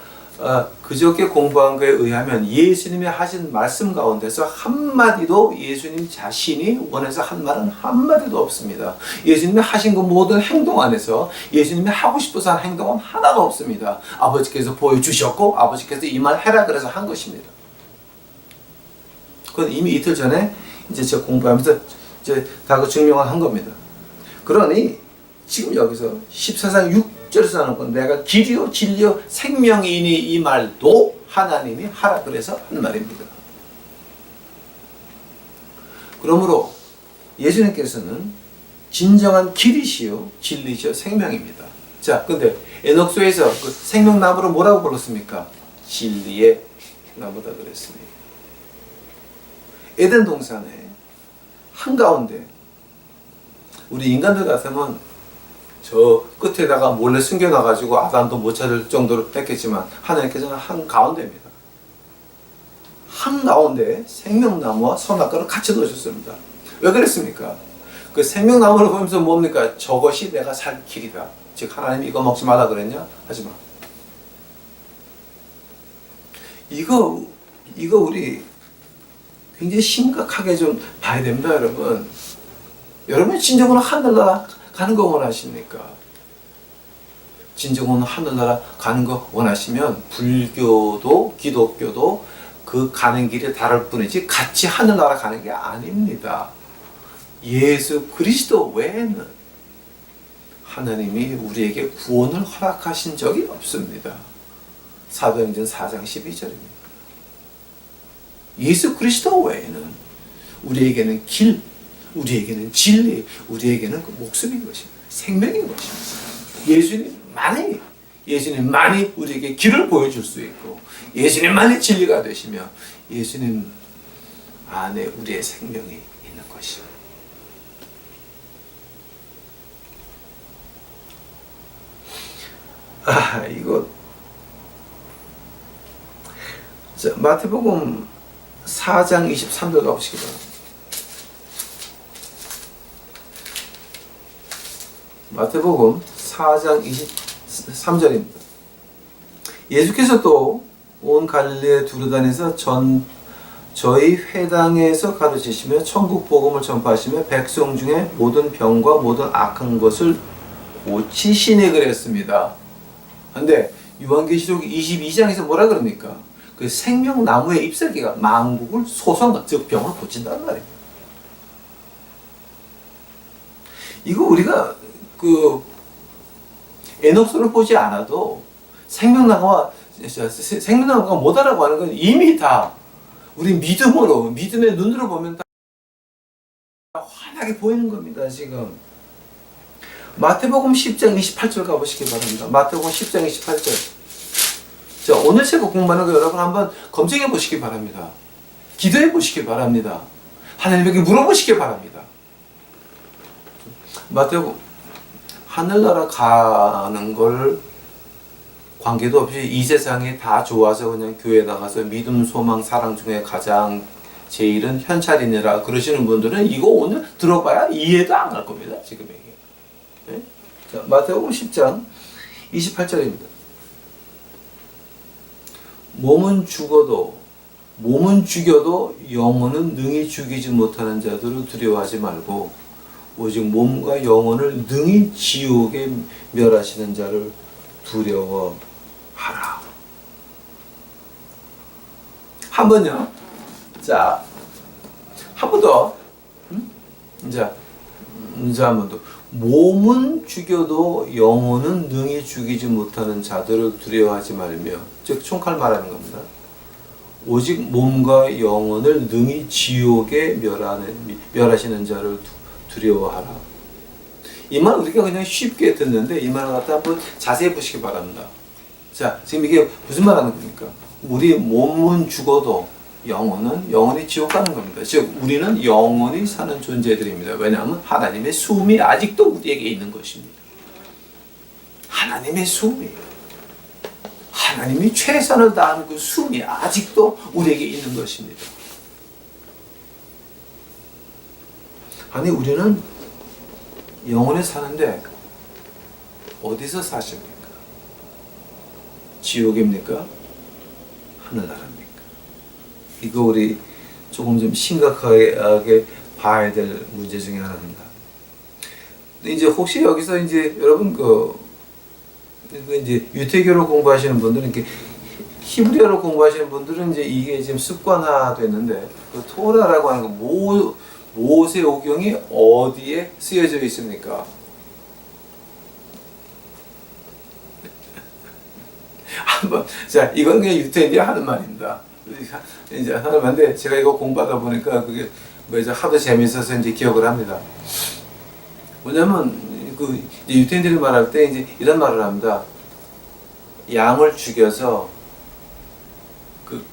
그저께 공부한 거에 의하면 예수님이 하신 말씀 가운데서 한마디도 예수님 자신이 원해서 한 말은 한마디도 없습니다. 예수님이 하신 그 모든 행동 안에서 예수님이 하고 싶어서 한 행동은 하나도 없습니다. 아버지께서 보여주셨고 아버지께서 이 말 해라 그래서 한 것입니다. 그건 이미 이틀 전에 이제 제가 공부하면서 이제 다 그 증명을 한 겁니다. 그러니 지금 여기서 14장 6절에서 나오는 건 내가 길이요 진리요 생명이니 이 말도 하나님이 하라 그래서 한 말입니다. 그러므로 예수님께서는 진정한 길이시요 진리시요 생명입니다. 자, 근데 에녹서에서 그 생명나무를 뭐라고 불렀습니까? 진리의 나무다 그랬습니다. 에덴 동산에 한가운데 우리 인간들 같으면 저 끝에다가 몰래 숨겨놔가지고 아담도 못 찾을 정도로 했겠지만 하나님께서는 한가운데입니다. 한가운데 생명나무와 선악과를 같이 놓으셨습니다. 왜 그랬습니까? 그 생명나무를 보면서 뭡니까? 저것이 내가 살 길이다. 즉 하나님이 이거 먹지 말라 그랬냐? 하지마. 이거 우리 굉장히 심각하게 좀 봐야 됩니다, 여러분. 여러분 진정으로 하늘나라 가는 거 원하십니까? 진정으로 하늘나라 가는 거 원하시면 불교도 기독교도 그 가는 길이 다를 뿐이지 같이 하늘나라 가는 게 아닙니다. 예수 그리스도 외에는 하나님이 우리에게 구원을 허락하신 적이 없습니다. 사도행전 4장 12절입니다. 예수 그리스도 외에는 우리에게는 길, 우리에게는 진리, 우리에게는 그 목숨인 것입니다. 생명인 것입니다. 예수님만이 우리에게 길을 보여줄 수 있고 예수님만이 진리가 되시며 예수님 안에 우리의 생명이 있는 것입니다. 이거 자, 마태복음 4장 23절 가보시기 바랍니다. 마태복음 4장 23절입니다. 예수께서 또 온 갈릴리에 두루다니서 저희 회당에서 가르치시며 천국 복음을 전파하시며 백성 중에 모든 병과 모든 악한 것을 고치시니 그랬습니다. 근데 요한계시록 22장에서 뭐라 그럽니까? 그 생명나무의 잎사귀가 만국을 소성한, 즉 병을 고친다는 말이에요. 이거 우리가 그 에녹스를 보지 않아도 생명나무가 뭐다라고 하는 건 이미 다 우리 믿음의 눈으로 보면 다 환하게 보이는 겁니다. 지금 마태복음 10장 28절 가보시기 바랍니다. 마태복음 10장 28절. 자, 오늘 제가 공부하는 거 여러분 한번 검증해 보시기 바랍니다. 기도해 보시기 바랍니다. 하나님에게 물어보시기 바랍니다. 마태복음 하늘나라 가는 걸 관계도 없이 이 세상이 다 좋아서 그냥 교회 나가서 믿음, 소망, 사랑 중에 가장 제일은 현찰이니라 그러시는 분들은 이거 오늘 들어봐야 이해도 안 갈 겁니다. 지금 얘기. 네? 자, 마태복음 10장 28절입니다. 몸은 죽여도 영혼은 능히 죽이지 못하는 자들을 두려워하지 말고 오직 몸과 영혼을 능히 지옥에 멸하시는 자를 두려워하라. 한 번요. 자, 한 번 더. 자, 한 번 더. 몸은 죽여도 영혼은 능히 죽이지 못하는 자들을 두려워하지 말며, 즉 총칼 말하는 겁니다. 오직 몸과 영혼을 능히 지옥에 멸하시는 자를 두려워하라. 이 말 우리가 그냥 쉽게 듣는데 이 말을 갖다 한번 자세히 보시기 바랍니다. 자, 지금 이게 무슨 말하는 겁니까? 우리 몸은 죽어도 영혼이 지옥 가는 겁니다. 즉 우리는 영원히 사는 존재들입니다. 왜냐하면 하나님의 숨이 아직도 우리에게 있는 것입니다. 하나님의 숨이, 하나님이 최선을 다하는 그 숨이 아직도 우리에게 있는 것입니다. 아니 우리는 영원히 사는데 어디서 사십니까? 지옥입니까? 하늘나라입니까? 이거 우리 조금 좀 심각하게 봐야 될 문제 중에 하나입니다. 근데 이제 혹시 여기서 이제 여러분 이제 유태교를 공부하시는 분들은 이렇게 히브리어를 공부하시는 분들은 이제 이게 지금 습관화됐는데 그 토라라고 하는 거 모세오경이 어디에 쓰여져 있습니까? 한번 자 이건 그냥 유태인들이 하는 말입니다. 이제 하는 말인데 제가 이거 공부하다 보니까 그게 뭐 이제 하도 재밌어서 이제 기억을 합니다. 뭐냐면 그 유태인들이 말할 때 이제 이런 말을 합니다. 양을 죽여서 그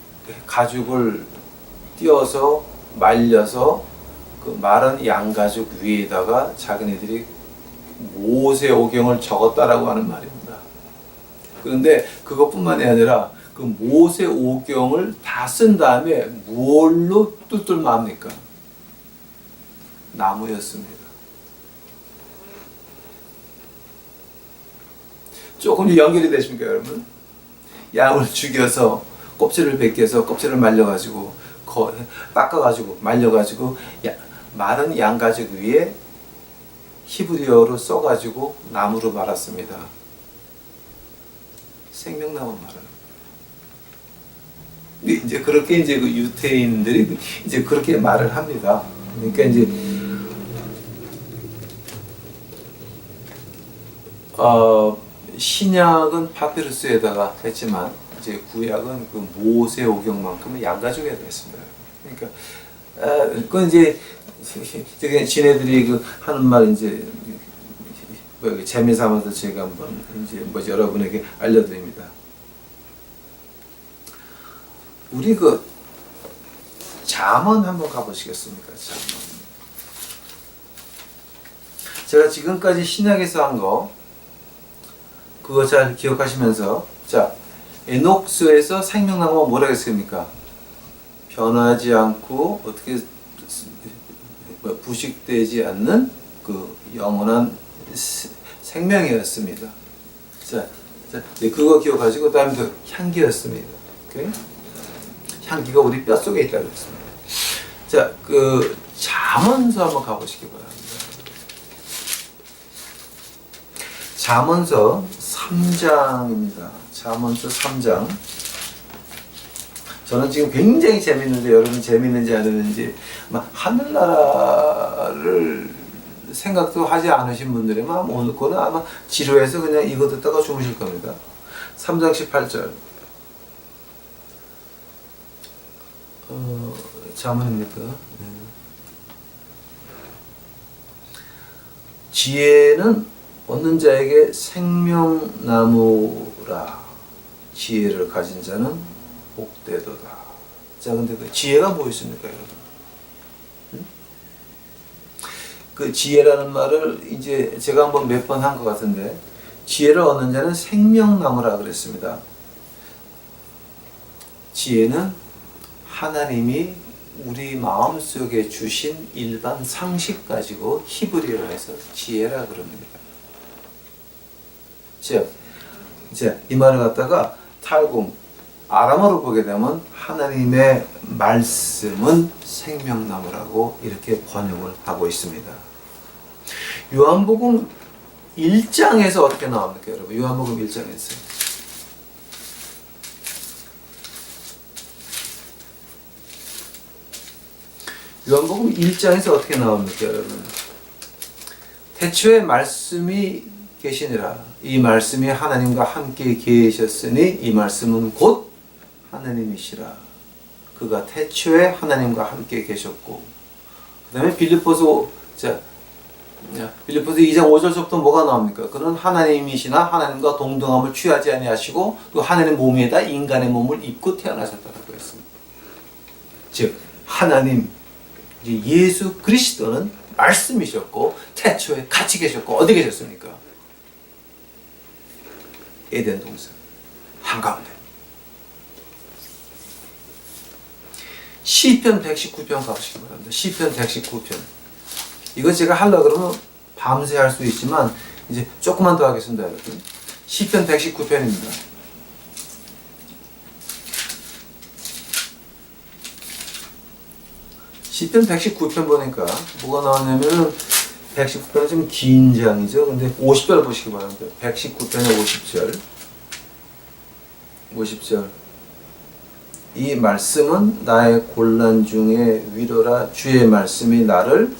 가죽을 띄어서 말려서 그 마른 양 가죽 위에다가 자기네들이 모세오경을 적었다라고 하는 말입니다. 그런데 그것뿐만이 아니라 그 모세오경을 다 쓴 다음에 무엇로 뚫뚫마합니까? 나무였습니다. 조금 연결이 되십니까, 여러분? 양을 죽여서 껍질을 벗겨서 껍질을 말려가지고 닦아가지고 말려가지고 마른 양가죽 위에 히브리어로 써가지고 나무로 말았습니다. 생명나무 말을. 이제 그렇게 이제 그 유태인들이 이제 그렇게 말을 합니다. 그러니까 이제 신약은 파피루스에다가 했지만 이제 구약은 그 모세오경만큼은 양가죽에다 했습니다. 그러니까 그건 이제 지네들이 그 하는 말 이제 재미 삼아서 제가 한번 이제 여러분에게 알려드립니다. 우리 그 잠언 한번 가보시겠습니까? 잠언. 제가 지금까지 신약에서 한 거 그거 잘 기억하시면서, 자, 에녹스에서 생명나무가 뭐라고 했습니까? 변하지 않고 어떻게 부식되지 않는 그 영원한 생명이었습니다. 자, 그거 기억하시고, 그 다음에 그 향기였습니다. 오케이? 향기가 우리 뼛속에 있다고 했습니다. 자, 그 잠언서 한번 가보시기 바랍니다. 잠언서 3장입니다. 잠언서 3장. 저는 지금 굉장히 재밌는데 여러분 재밌는지 안 재밌는지 하늘나라를 생각도 하지 않으신 분들이면 오늘 거는 아마 지루해서 그냥 이거 듣다가 주무실 겁니다. 3장 18절. 잠언입니까? 지혜는 얻는 자에게 생명나무라. 지혜를 가진 자는 복되도다. 자, 근데 그 지혜가 뭐였습니까, 여러분? 그 지혜라는 말을 이제 제가 한번 몇 번 한 것 같은데, 지혜를 얻는 자는 생명나무라 그랬습니다. 지혜는 하나님이 우리 마음속에 주신 일반 상식 가지고 히브리어로 해서 지혜라 그럽니다. 자, 이 말을 갖다가 탈금, 아람어로 보게 되면 하나님의 말씀은 생명나무라고 이렇게 번역을 하고 있습니다. 요한복음 1장에서 어떻게 나옵니까, 여러분? 요한복음 1장에서. 요한복음 1장에서 어떻게 나옵니까, 여러분? 태초에 말씀이 계시니라. 이 말씀이 하나님과 함께 계셨으니 이 말씀은 곧 하나님이시라. 그가 태초에 하나님과 함께 계셨고, 그 다음에 빌립보서 2장 5절부터 뭐가 나옵니까? 그는 하나님이시나 하나님과 동등함을 취하지 아니하시고 또 하나님 몸에다 인간의 몸을 입고 태어나셨다고 했습니다. 즉 하나님 예수 그리스도는 말씀이셨고 태초에 같이 계셨고 어디 계셨습니까? 에덴 동산 한가운데. 시편 119편 가보시기 바랍니다. 시편 119편. 이거 제가 하려고 그러면 밤새 할 수 있지만 이제 조금만 더 하겠습니다, 여러분. 시편 119편입니다. 시편 119편 보니까 뭐가 나왔냐면 119편은 좀 긴 장이죠. 근데 50절 보시기 바랍니다. 119편의 50절. 이 말씀은 나의 곤란 중에 위로라. 주의 말씀이 나를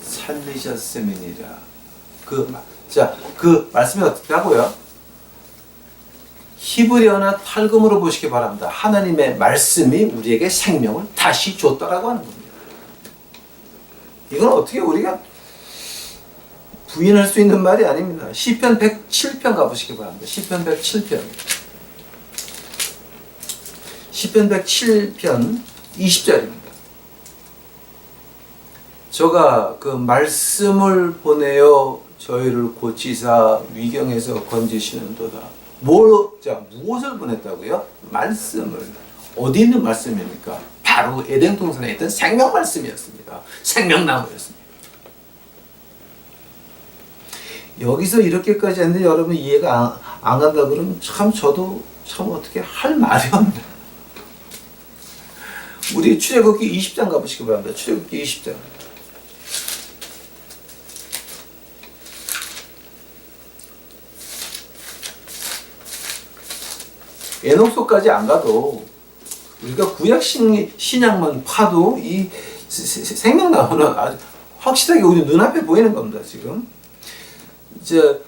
살리셨음이니라. 그 말씀이 어떻다고요? 히브리어나 탈금으로 보시기 바랍니다. 하나님의 말씀이 우리에게 생명을 다시 줬다라고 하는 겁니다. 이건 어떻게 우리가 부인할 수 있는 말이 아닙니다. 시편 107편 가보시기 바랍니다. 시편 107편. 시편 107편 20절입니다. 저가 그 말씀을 보내어 저희를 고치사 위경에서 건지시는도다. 무엇을 보냈다고요? 말씀을. 어디 있는 말씀입니까? 바로 에덴 동산에 있던 생명 말씀이었습니다. 생명나무였습니다. 여기서 이렇게까지 했는데 여러분 이해가 안 간다 그러면 저도 어떻게 할 말이 없네. 우리 출애굽기 20장 가보시기 바랍니다. 출애굽기 20장. 에녹서까지 안 가도 우리가 구약 신약만 파도 이 생명나무는 아주 확실하게 우리 눈앞에 보이는 겁니다. 지금 이제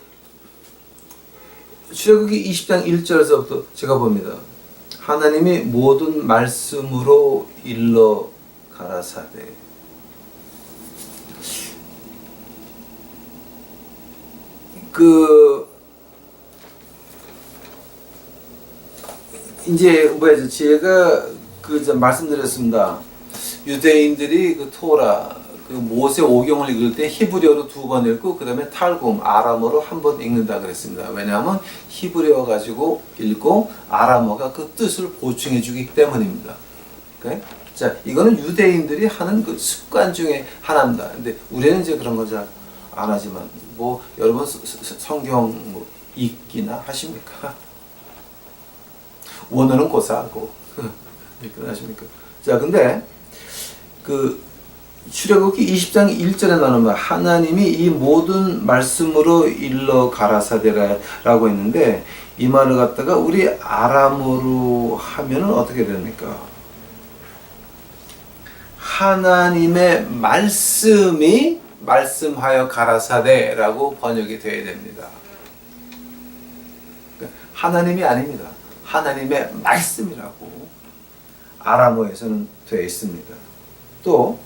출애굽기 20장 1절에서부터 제가 봅니다. 하나님이 모든 말씀으로 일러 가라사대. 이제 제가 말씀드렸습니다. 유대인들이 그 토라, 그 모세 오경을 읽을 때 히브리어로 2번 읽고 그 다음에 탈굼 아람어로 1번 읽는다 그랬습니다. 왜냐하면 히브리어 가지고 읽고 아람어가 그 뜻을 보충해 주기 때문입니다. 오케이? 자, 이거는 유대인들이 하는 그 습관 중에 하나입니다. 근데 우리는 이제 그런 거 잘 안 하지만 여러분 성경 읽기나 하십니까? 원어는 고사하고 하십니까? 자, 근데 출애굽기 20장 1절에 나오는 하나님이 이 모든 말씀으로 일러 가라사대라고 했는데 이 말을 갖다가 우리 아람어로 하면은 어떻게 됩니까? 하나님의 말씀이 말씀하여 가라사대라고 번역이 되어야 됩니다. 하나님이 아닙니다. 하나님의 말씀이라고 아람어에서는 되어 있습니다. 또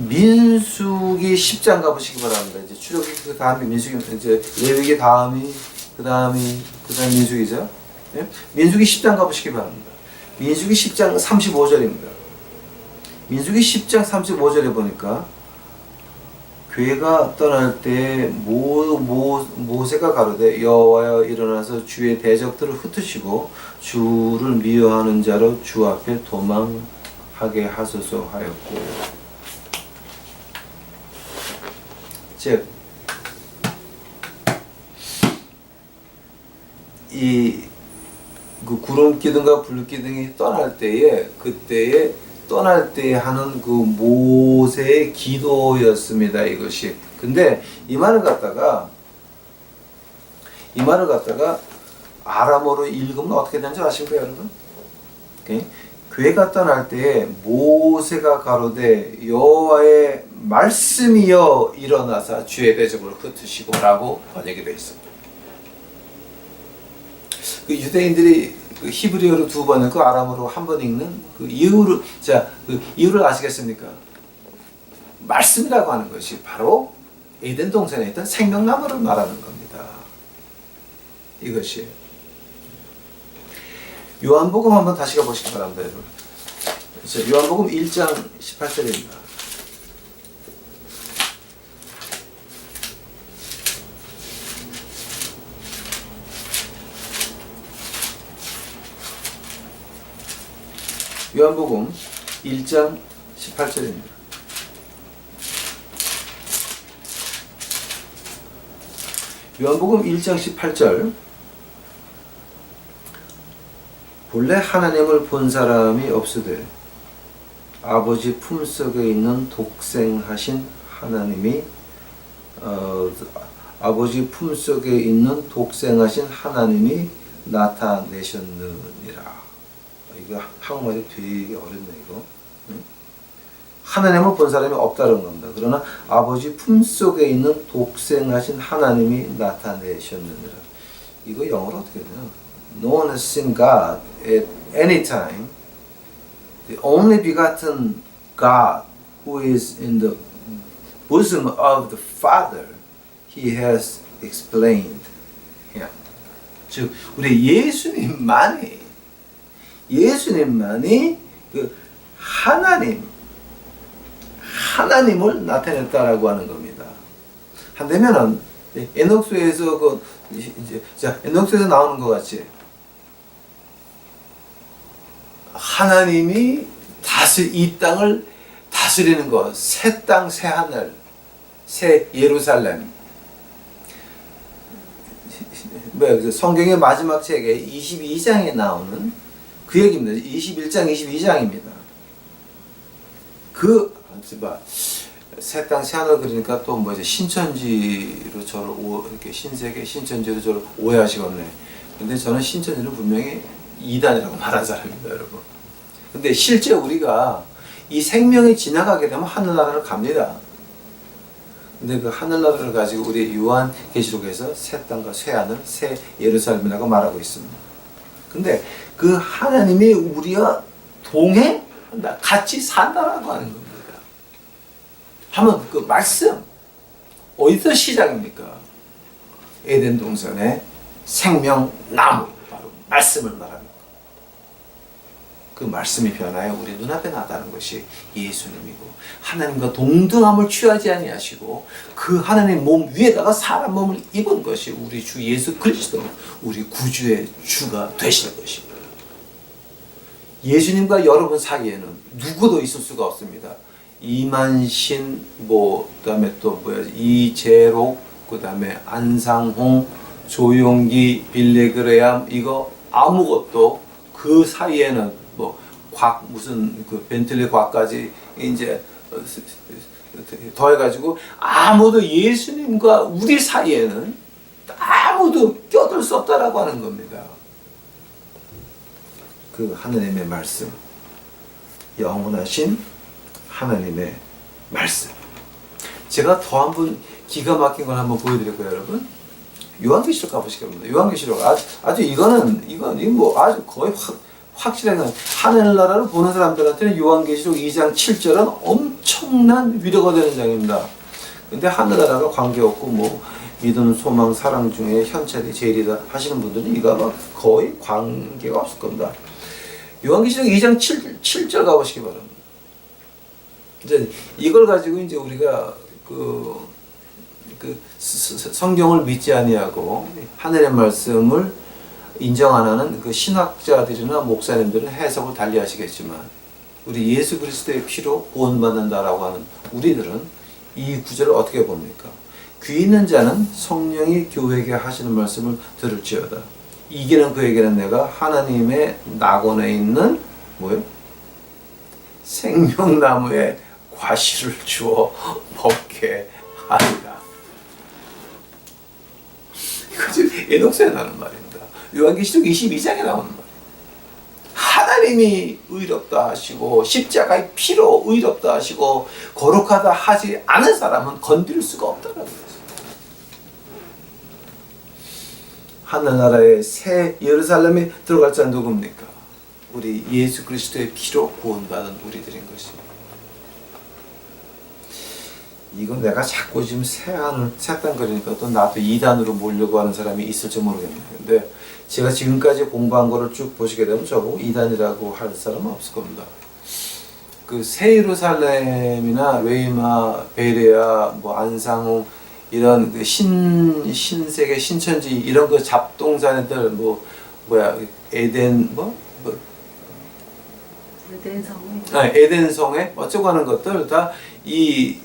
민수기 10장 가보시기 바랍니다. 이제 출애굽기 그 다음에 민수기, 이제 레위기 다음이 그 다음 민수기죠. 예? 민수기 10장 가보시기 바랍니다. 민수기 10장 35절입니다. 민수기 10장 35절에 보니까 괴가 떠날 때 모세가 가로되 여호와여 일어나서 주의 대적들을 흩으시고 주를 미워하는 자로 주 앞에 도망하게 하소서 하였고, 즉 이 구름 기둥과 불 기둥이 떠날 때에 떠날 때 하는 그 모세의 기도였습니다. 이것이. 근데 이 말을 갖다가 아람어로 읽으면 어떻게 되는지 아십니까, 여러분? 오케이? 괴가 떠날 때 모세가 가로되 여호와의 말씀이여 일어나사 주의 대적을 흩으시고라고 번역이 되어 있습니다. 그 유대인들이 히브리어로 2번 읽고 아람어로 1번 읽는 그 이유를 아시겠습니까? 말씀이라고 하는 것이 바로 에덴 동산에 있던 생명나무를 말하는 겁니다. 이것이. 요한복음 한번 다시 가보시기 바랍니다, 여러분. 요한복음 1장 18절입니다. 요한복음 1장 18절입니다. 요한복음 1장 18절. 본래 하나님을 본 사람이 없으되 아버지 품속에 있는 독생하신 하나님이 아버지 품속에 있는 독생하신 하나님이 나타내셨느니라. 이거 한국말이 되게 어렵네, 이거. 하나님을 본 사람이 없다는 겁니다. 그러나 아버지 품속에 있는 독생하신 하나님이 나타내셨느니라. 이거 영어로 어떻게 되나? No one has seen God at any time. The only begotten God who is in the bosom of the Father, He has explained Him. 즉, 우리 예수님만이 그 하나님을 나타냈다라고 하는 겁니다. 한다면은 에녹서에서 이제 자 에녹서에서 나오는 것 같이 하나님이 이 땅을 다스리는 것, 새 땅, 새 하늘, 새 예루살렘. 성경의 마지막 책에 22장에 나오는 그 얘기입니다. 21장, 22장입니다. 새 땅, 새 하늘 그러니까 또 이제 신천지로 저를 이렇게 신세계 신천지로 저를 오해하시겠네. 근데 저는 신천지는 분명히 이단이라고 말한 사람입니다, 여러분. 근데 실제 우리가 이 생명이 지나가게 되면 하늘나라를 갑니다. 근데 그 하늘나라를 가지고 우리 요한계시록에서 새 땅과 새 하늘, 새 예루살렘이라고 말하고 있습니다. 근데 그 하나님이 우리와 같이 산다라고 하는 겁니다. 하면 그 말씀 어디서 시작입니까? 에덴 동산의 생명나무, 바로 말씀을 말합니다. 그 말씀이 변하여 우리 눈앞에 나타나는 것이 예수님이고, 하나님과 동등함을 취하지 아니하시고 그 하나님 몸 위에다가 사람 몸을 입은 것이 우리 주 예수 그리스도, 우리 구주의 주가 되시는 것입니다. 예수님과 여러분 사이에는 누구도 있을 수가 없습니다. 이만신, 그다음에 또 이재록, 그다음에 안상홍, 조용기, 빌레그레암, 이거 아무것도 그 사이에는 무슨 그 벤틀리 곽까지 이제 더해가지고 아무도 예수님과 우리 사이에는 아무도 껴들 수 없다라고 하는 겁니다. 그 하나님의 말씀, 영원하신 하나님의 말씀. 제가 더 한 번 기가 막힌 걸 한번 보여드릴까요, 여러분? 요한계시록 가보시기 바랍니다. 요한계시록 이건 아주 거의 확실하게 하늘나라를 보는 사람들한테는 요한계시록 2장 7절은 엄청난 위로가 되는 장입니다. 근데 하늘나라가 관계없고 믿음, 소망, 사랑 중에 현찰이 제일이다 하시는 분들은 이거 거의 관계가 없을 겁니다. 요한계시록 2장 7절 가보시기 바랍니다. 이제 이걸 가지고 이제 우리가 성경을 믿지 아니하고 하늘의 말씀을 인정 안 하는 그 신학자들이나 목사님들은 해석을 달리 하시겠지만, 우리 예수 그리스도의 피로 구원받는다라고 하는 우리들은 이 구절을 어떻게 봅니까? 귀 있는 자는 성령이 교회에게 하시는 말씀을 들을지어다. 이기는 그에게는 내가 하나님의 낙원에 있는 생명나무의 과실을 주어 먹게 하리라. 이거 지금 에녹서에 나오는 말입니다. 요한계시록 22장에 나오는 말이에요. 하나님이 의롭다 하시고 십자가의 피로 의롭다 하시고 거룩하다 하지 않은 사람은 건드릴 수가 없다라고 했어요. 하늘나라의 새 예루살렘에 들어갈 자는 누굽니까? 우리 예수 그리스도의 피로 구원받은 우리들인 것입니다. 이건 내가 자꾸 지금 새 땅 그러니까 또 나도 이단으로 몰려고 하는 사람이 있을지 모르겠네요. 근데 제가 지금까지 공부한 거를 쭉 보시게 되면 저보고 이단이라고 할 사람은 없을 겁니다. 그 새 예루살렘이나 웨이마, 베레아, 안상홍 이런 그 신세계, 신천지 이런 그 잡동사네들 에덴성에 어쩌고 하는 것들 다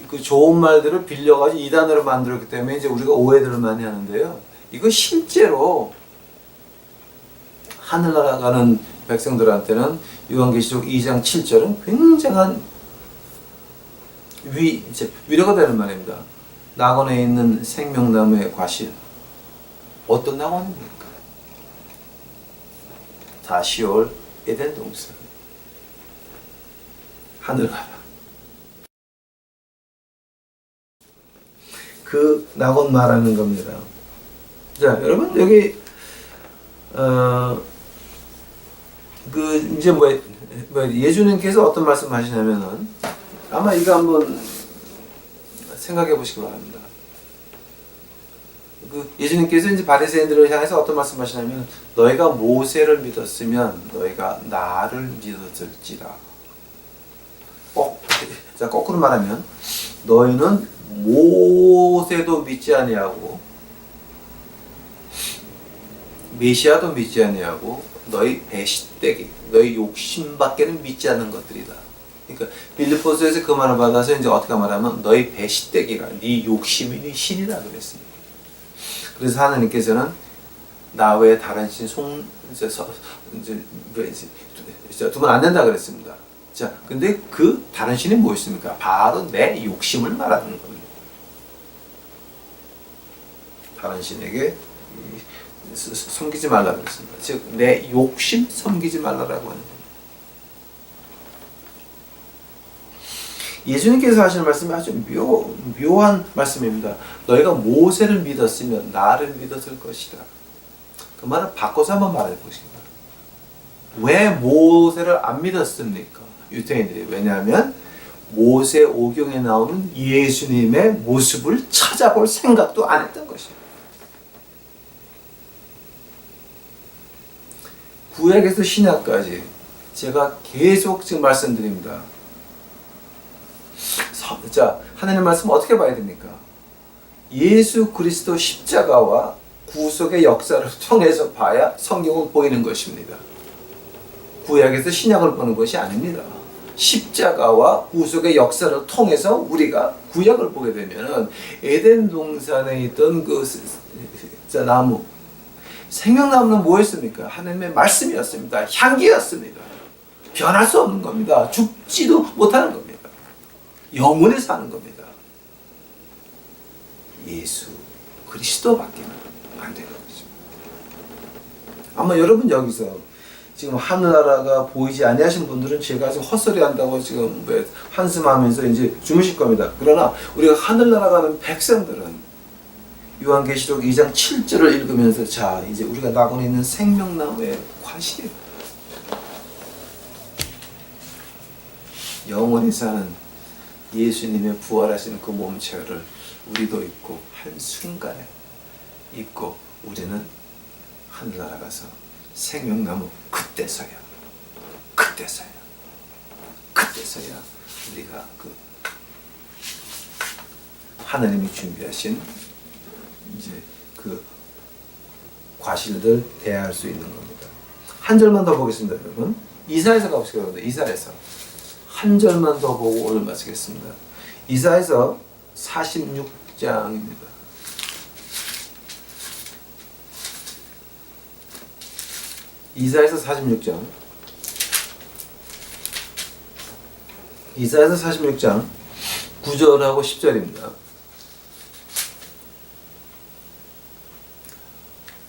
그 좋은 말들을 빌려가지고 이단으로 만들었기 때문에 이제 우리가 오해들을 많이 하는데요. 이거 실제로 하늘나라 가는 백성들한테는 요한계시록 2장 7절은 굉장한 위로가 되는 말입니다. 낙원에 있는 생명나무의 과실. 어떤 낙원입니까? 다 시올 에덴 동산. 하늘나라. 그 낙원 말하는 겁니다. 자, 여러분 여기 이제 예수님께서 어떤 말씀하시냐면은 아마 이거 한번 생각해 보시기 바랍니다. 예수님께서 이제 바리새인들을 향해서 어떤 말씀하시냐면, 너희가 모세를 믿었으면 너희가 나를 믿었을지라. 자, 거꾸로 말하면 너희는 모세도 믿지 아니하고 메시아도 믿지 아니하고 너희 배신되기, 너희 욕심밖에는 믿지 않는 것들이다. 그러니까 빌립보서에서 그 말을 받아서 이제 어떻게 말하면 너희 배신되기가 네 욕심이 네 신이라 그랬습니다. 그래서 하나님께서는 나 외에 다른 신 두면 안 된다 그랬습니다. 자, 근데 그 다른 신이 뭐였습니까? 바로 내 욕심을 말하는 겁니다. 다른 신에게 섬기지 말라고 그랬습니다. 즉, 내 욕심 섬기지 말라고 하는 겁니다. 예수님께서 하시는 말씀이 아주 묘한 말씀입니다. 너희가 모세를 믿었으면 나를 믿었을 것이다. 그 말을 바꿔서 한번 말해보십니다. 왜 모세를 안 믿었습니까? 유대인들이. 왜냐하면 모세 오경에 나오는 예수님의 모습을 찾아볼 생각도 안 했던 것입니다. 구약에서 신약까지 제가 계속 지금 말씀드립니다. 자, 하나님의 말씀 어떻게 봐야 됩니까? 예수 그리스도 십자가와 구속의 역사를 통해서 봐야 성경은 보이는 것입니다. 구약에서 신약을 보는 것이 아닙니다. 십자가와 구속의 역사를 통해서 우리가 구약을 보게 되면 에덴 동산에 있던 그 나무, 생명나무는 뭐였습니까? 하나님의 말씀이었습니다. 향기였습니다. 변할 수 없는 겁니다. 죽지도 못하는 겁니다. 영원히 사는 겁니다. 예수 그리스도밖에는 안 되는 것입니다. 아마 여러분 여기서 지금 하늘나라가 보이지 아니하신 분들은 제가 지금 헛소리 한다고 지금 한숨하면서 이제 주무실 겁니다. 그러나 우리가 하늘나라 가는 백성들은 요한계시록 2장 7절을 읽으면서 자, 이제 우리가 나고 있는 생명나무의 과실이에요. 영원히 사는 예수님의 부활하신 그 몸체를 우리도 입고 한순간에 입고 우리는 하늘나라 가서 생명나무 그때서야 우리가 그 하나님이 준비하신 이제 그 과실들 대할 수 있는 겁니다. 한 절만 더 보겠습니다, 여러분. 이사야서 가보시기 바랍니다. 이사야서 한 절만 더 보고 오늘 마치겠습니다. 이사야서 46장입니다. 이사야서 46장. 이사야서 46장 9절하고 10절입니다.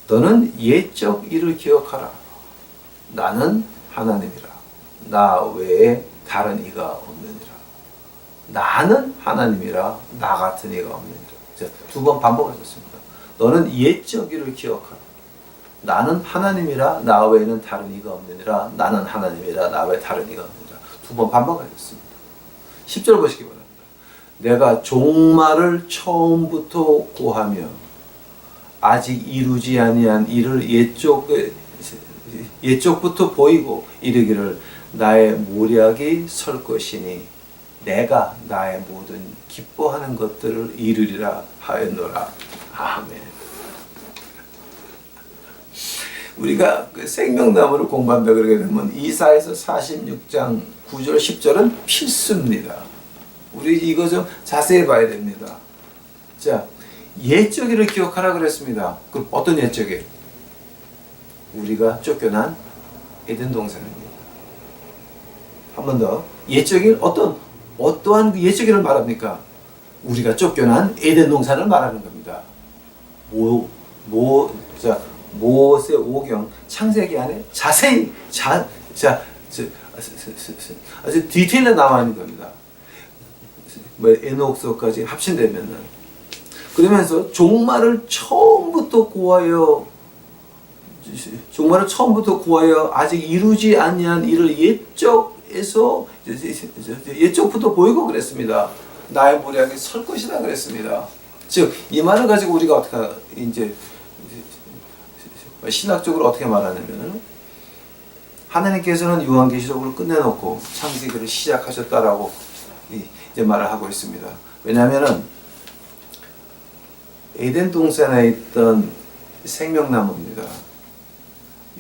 너는 옛적 일을 기억하라. 나는 하나님이라. 나 외에 다른 이가 없느니라. 나는 하나님이라. 나 같은 이가 없느니라. 두 번 반복하셨습니다. 너는 옛적 일을 기억하라. 나는 하나님이라. 나 외에는 다른 이가 없느니라. 나는 하나님이라. 나 외에 다른 이가 없느니라. 두 번 반복하셨습니다. 10절 보시기 바랍니다. 내가 종말을 처음부터 고하며 아직 이루지 아니한 일을 옛적부터 보이고 이르기를 나의 모략이 설 것이니 내가 나의 모든 기뻐하는 것들을 이루리라 하였노라. 아멘. 우리가 그 생명나무를 공부한다 그러게 되면 이사야서 46장 9절 10절은 필수입니다. 우리 이거 좀 자세히 봐야 됩니다. 자, 옛적 일을 기억하라 그랬습니다. 그 어떤 옛적 일? 우리가 쫓겨난 에덴 동산입니다. 한 번 더. 옛적 일 어떠한 옛적 일을 말합니까? 우리가 쫓겨난 에덴 동산을 말하는 겁니다. 모세 오경 창세기 안에 자세히 아주 디테일에 나와 있는 겁니다. 에녹서까지 합친되면은. 그러면서 종말을 처음부터 구하여 아직 이루지 아니한 일을 옛적부터 보이고 그랬습니다. 나의 모략이 설 것이다 그랬습니다. 즉 이 말을 가지고 우리가 어떻게 이제 신학적으로 어떻게 말하냐면 하나님께서는 요한계시록을 끝내놓고 창세기를 시작하셨다라고 이제 말을 하고 있습니다. 왜냐하면은 에덴 동산에 있던 생명나무입니다.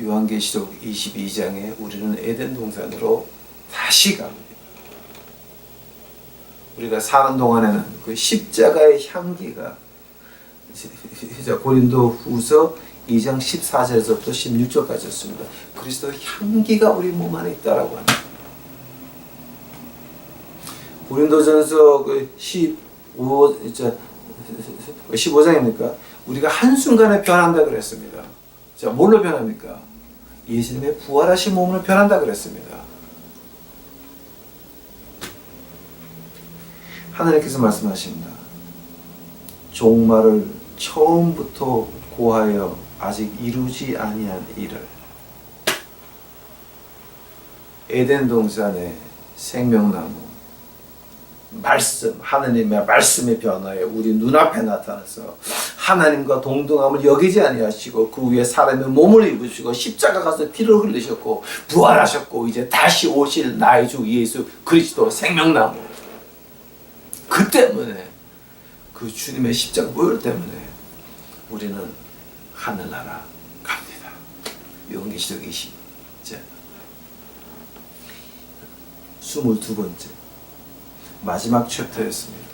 요한계시록 22장에 우리는 에덴 동산으로 다시 갑니다. 우리가 사는 동안에는 그 십자가의 향기가 고린도 후서 2장 14절에서부터 16절까지였습니다. 그리스도의 향기가 우리 몸 안에 있다라고 합니다. 고린도전서 15장입니까? 우리가 한순간에 변한다 그랬습니다. 자, 뭘로 변합니까? 예수님의 부활하신 몸으로 변한다 그랬습니다. 하나님께서 말씀하십니다. 종말을 처음부터 고하여 아직 이루지 아니한 일을 에덴 동산의 생명나무 말씀, 하나님의 말씀의 변화에 우리 눈앞에 나타나서 하나님과 동등함을 여기지 아니하시고 그 위에 사람의 몸을 입으시고 십자가 가서 피를 흘리셨고 부활하셨고 이제 다시 오실 나의 주 예수 그리스도 생명나무 그 때문에 그 주님의 십자가 보혈 때문에 우리는 하늘나라 갑니다. 요한계시록 20장 22번째 마지막 챕터였습니다.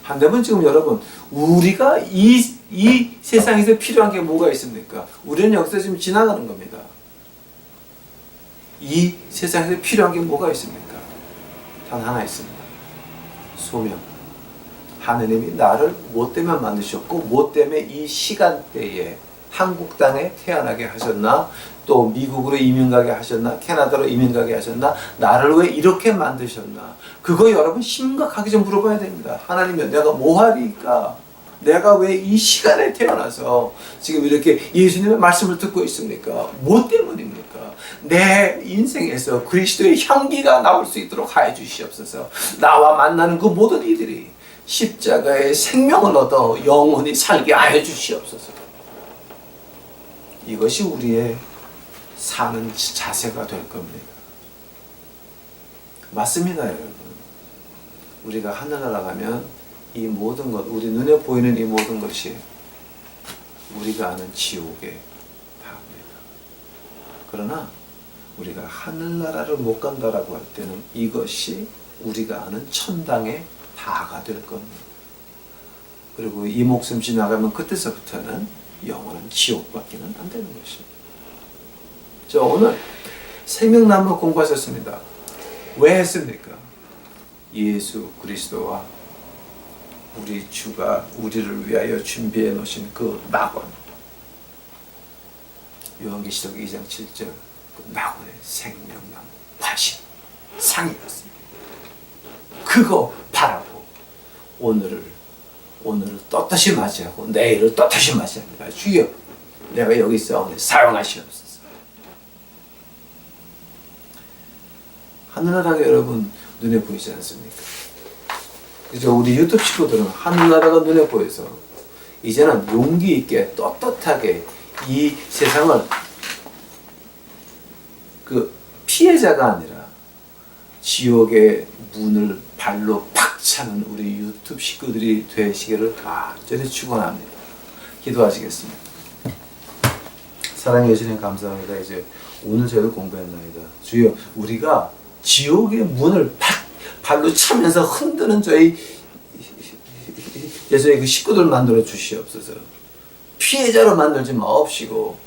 한데면 지금 여러분 우리가 이 세상에서 필요한 게 뭐가 있습니까? 우리는 여기서 지금 지나가는 겁니다. 이 세상에서 필요한 게 뭐가 있습니까? 단 하나 있습니다. 소명. 하느님이 나를 뭐 때문에 만드셨고 뭐 때문에 이 시간대에 한국 땅에 태어나게 하셨나, 또 미국으로 이민 가게 하셨나, 캐나다로 이민 가게 하셨나, 나를 왜 이렇게 만드셨나, 그거 여러분 심각하게 좀 물어봐야 됩니다. 하나님이 내가 뭐 하리까? 내가 왜 이 시간에 태어나서 지금 이렇게 예수님의 말씀을 듣고 있습니까? 뭐 때문입니까? 내 인생에서 그리스도의 향기가 나올 수 있도록 하여 주시옵소서. 나와 만나는 그 모든 이들이 십자가의 생명을 얻어 영원히 살게 하여 주시옵소서. 이것이 우리의 사는 자세가 될 겁니다. 맞습니다, 여러분. 우리가 하늘나라 가면 이 모든 것, 우리 눈에 보이는 이 모든 것이 우리가 아는 지옥에 닿습니다. 그러나 우리가 하늘나라를 못 간다라고 할 때는 이것이 우리가 아는 천당의 다가 될 겁니다. 그리고 이 목숨 지나가면 그때서부터는 영원한 지옥밖에는 안 되는 것입니다. 저 오늘 생명나무 공부하셨습니다. 왜 했습니까? 예수 그리스도와 우리 주가 우리를 위하여 준비해 놓으신 그 낙원, 요한계시록 2장 7절 그 낙원의 생명나무 화신 상이었습니다. 그거 바라고 오늘을 떳떳이 맞이하고 내일을 떳떳이 맞이합니다. 주여, 내가 여기 있사오니 사용하시옵소서. 하늘나라가 여러분 눈에 보이지 않습니까? 그죠? 우리 유튜브 친구들은 하늘나라가 눈에 보여서 이제는 용기 있게 떳떳하게 이 세상을 그 피해자가 아니라 지옥의 문을 발로 팍 차는 우리 유튜브 식구들이 되시기를 간절히 축원합니다. 기도하시겠습니다. 사랑해 주시니 감사합니다. 이제 오늘 저희를 공부했나이다. 주여, 우리가 지옥의 문을 팍 발로 차면서 흔드는 저희 그 식구들 만들어 주시옵소서. 피해자로 만들지 마옵시고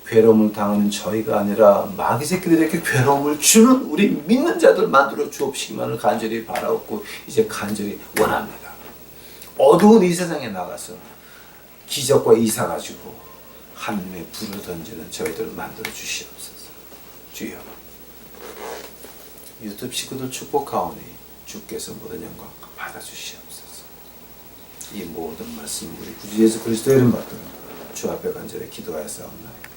괴로움을 당하는 저희가 아니라 마귀 새끼들에게 괴로움을 주는 우리 믿는 자들 만들어 주옵시기만을 간절히 바라옵고 이제 간절히 원합니다. 어두운 이 세상에 나가서 기적과 이사 가지고 하나님의 불을 던지는 저희들을 만들어 주시옵소서. 주여, 유튜브 식구들 축복하오니 주께서 모든 영광 받아주시옵소서. 이 모든 말씀 우리 구주 예수 그리스도의 이름 받들어 주 앞에 간절히 기도하였사옵나이다.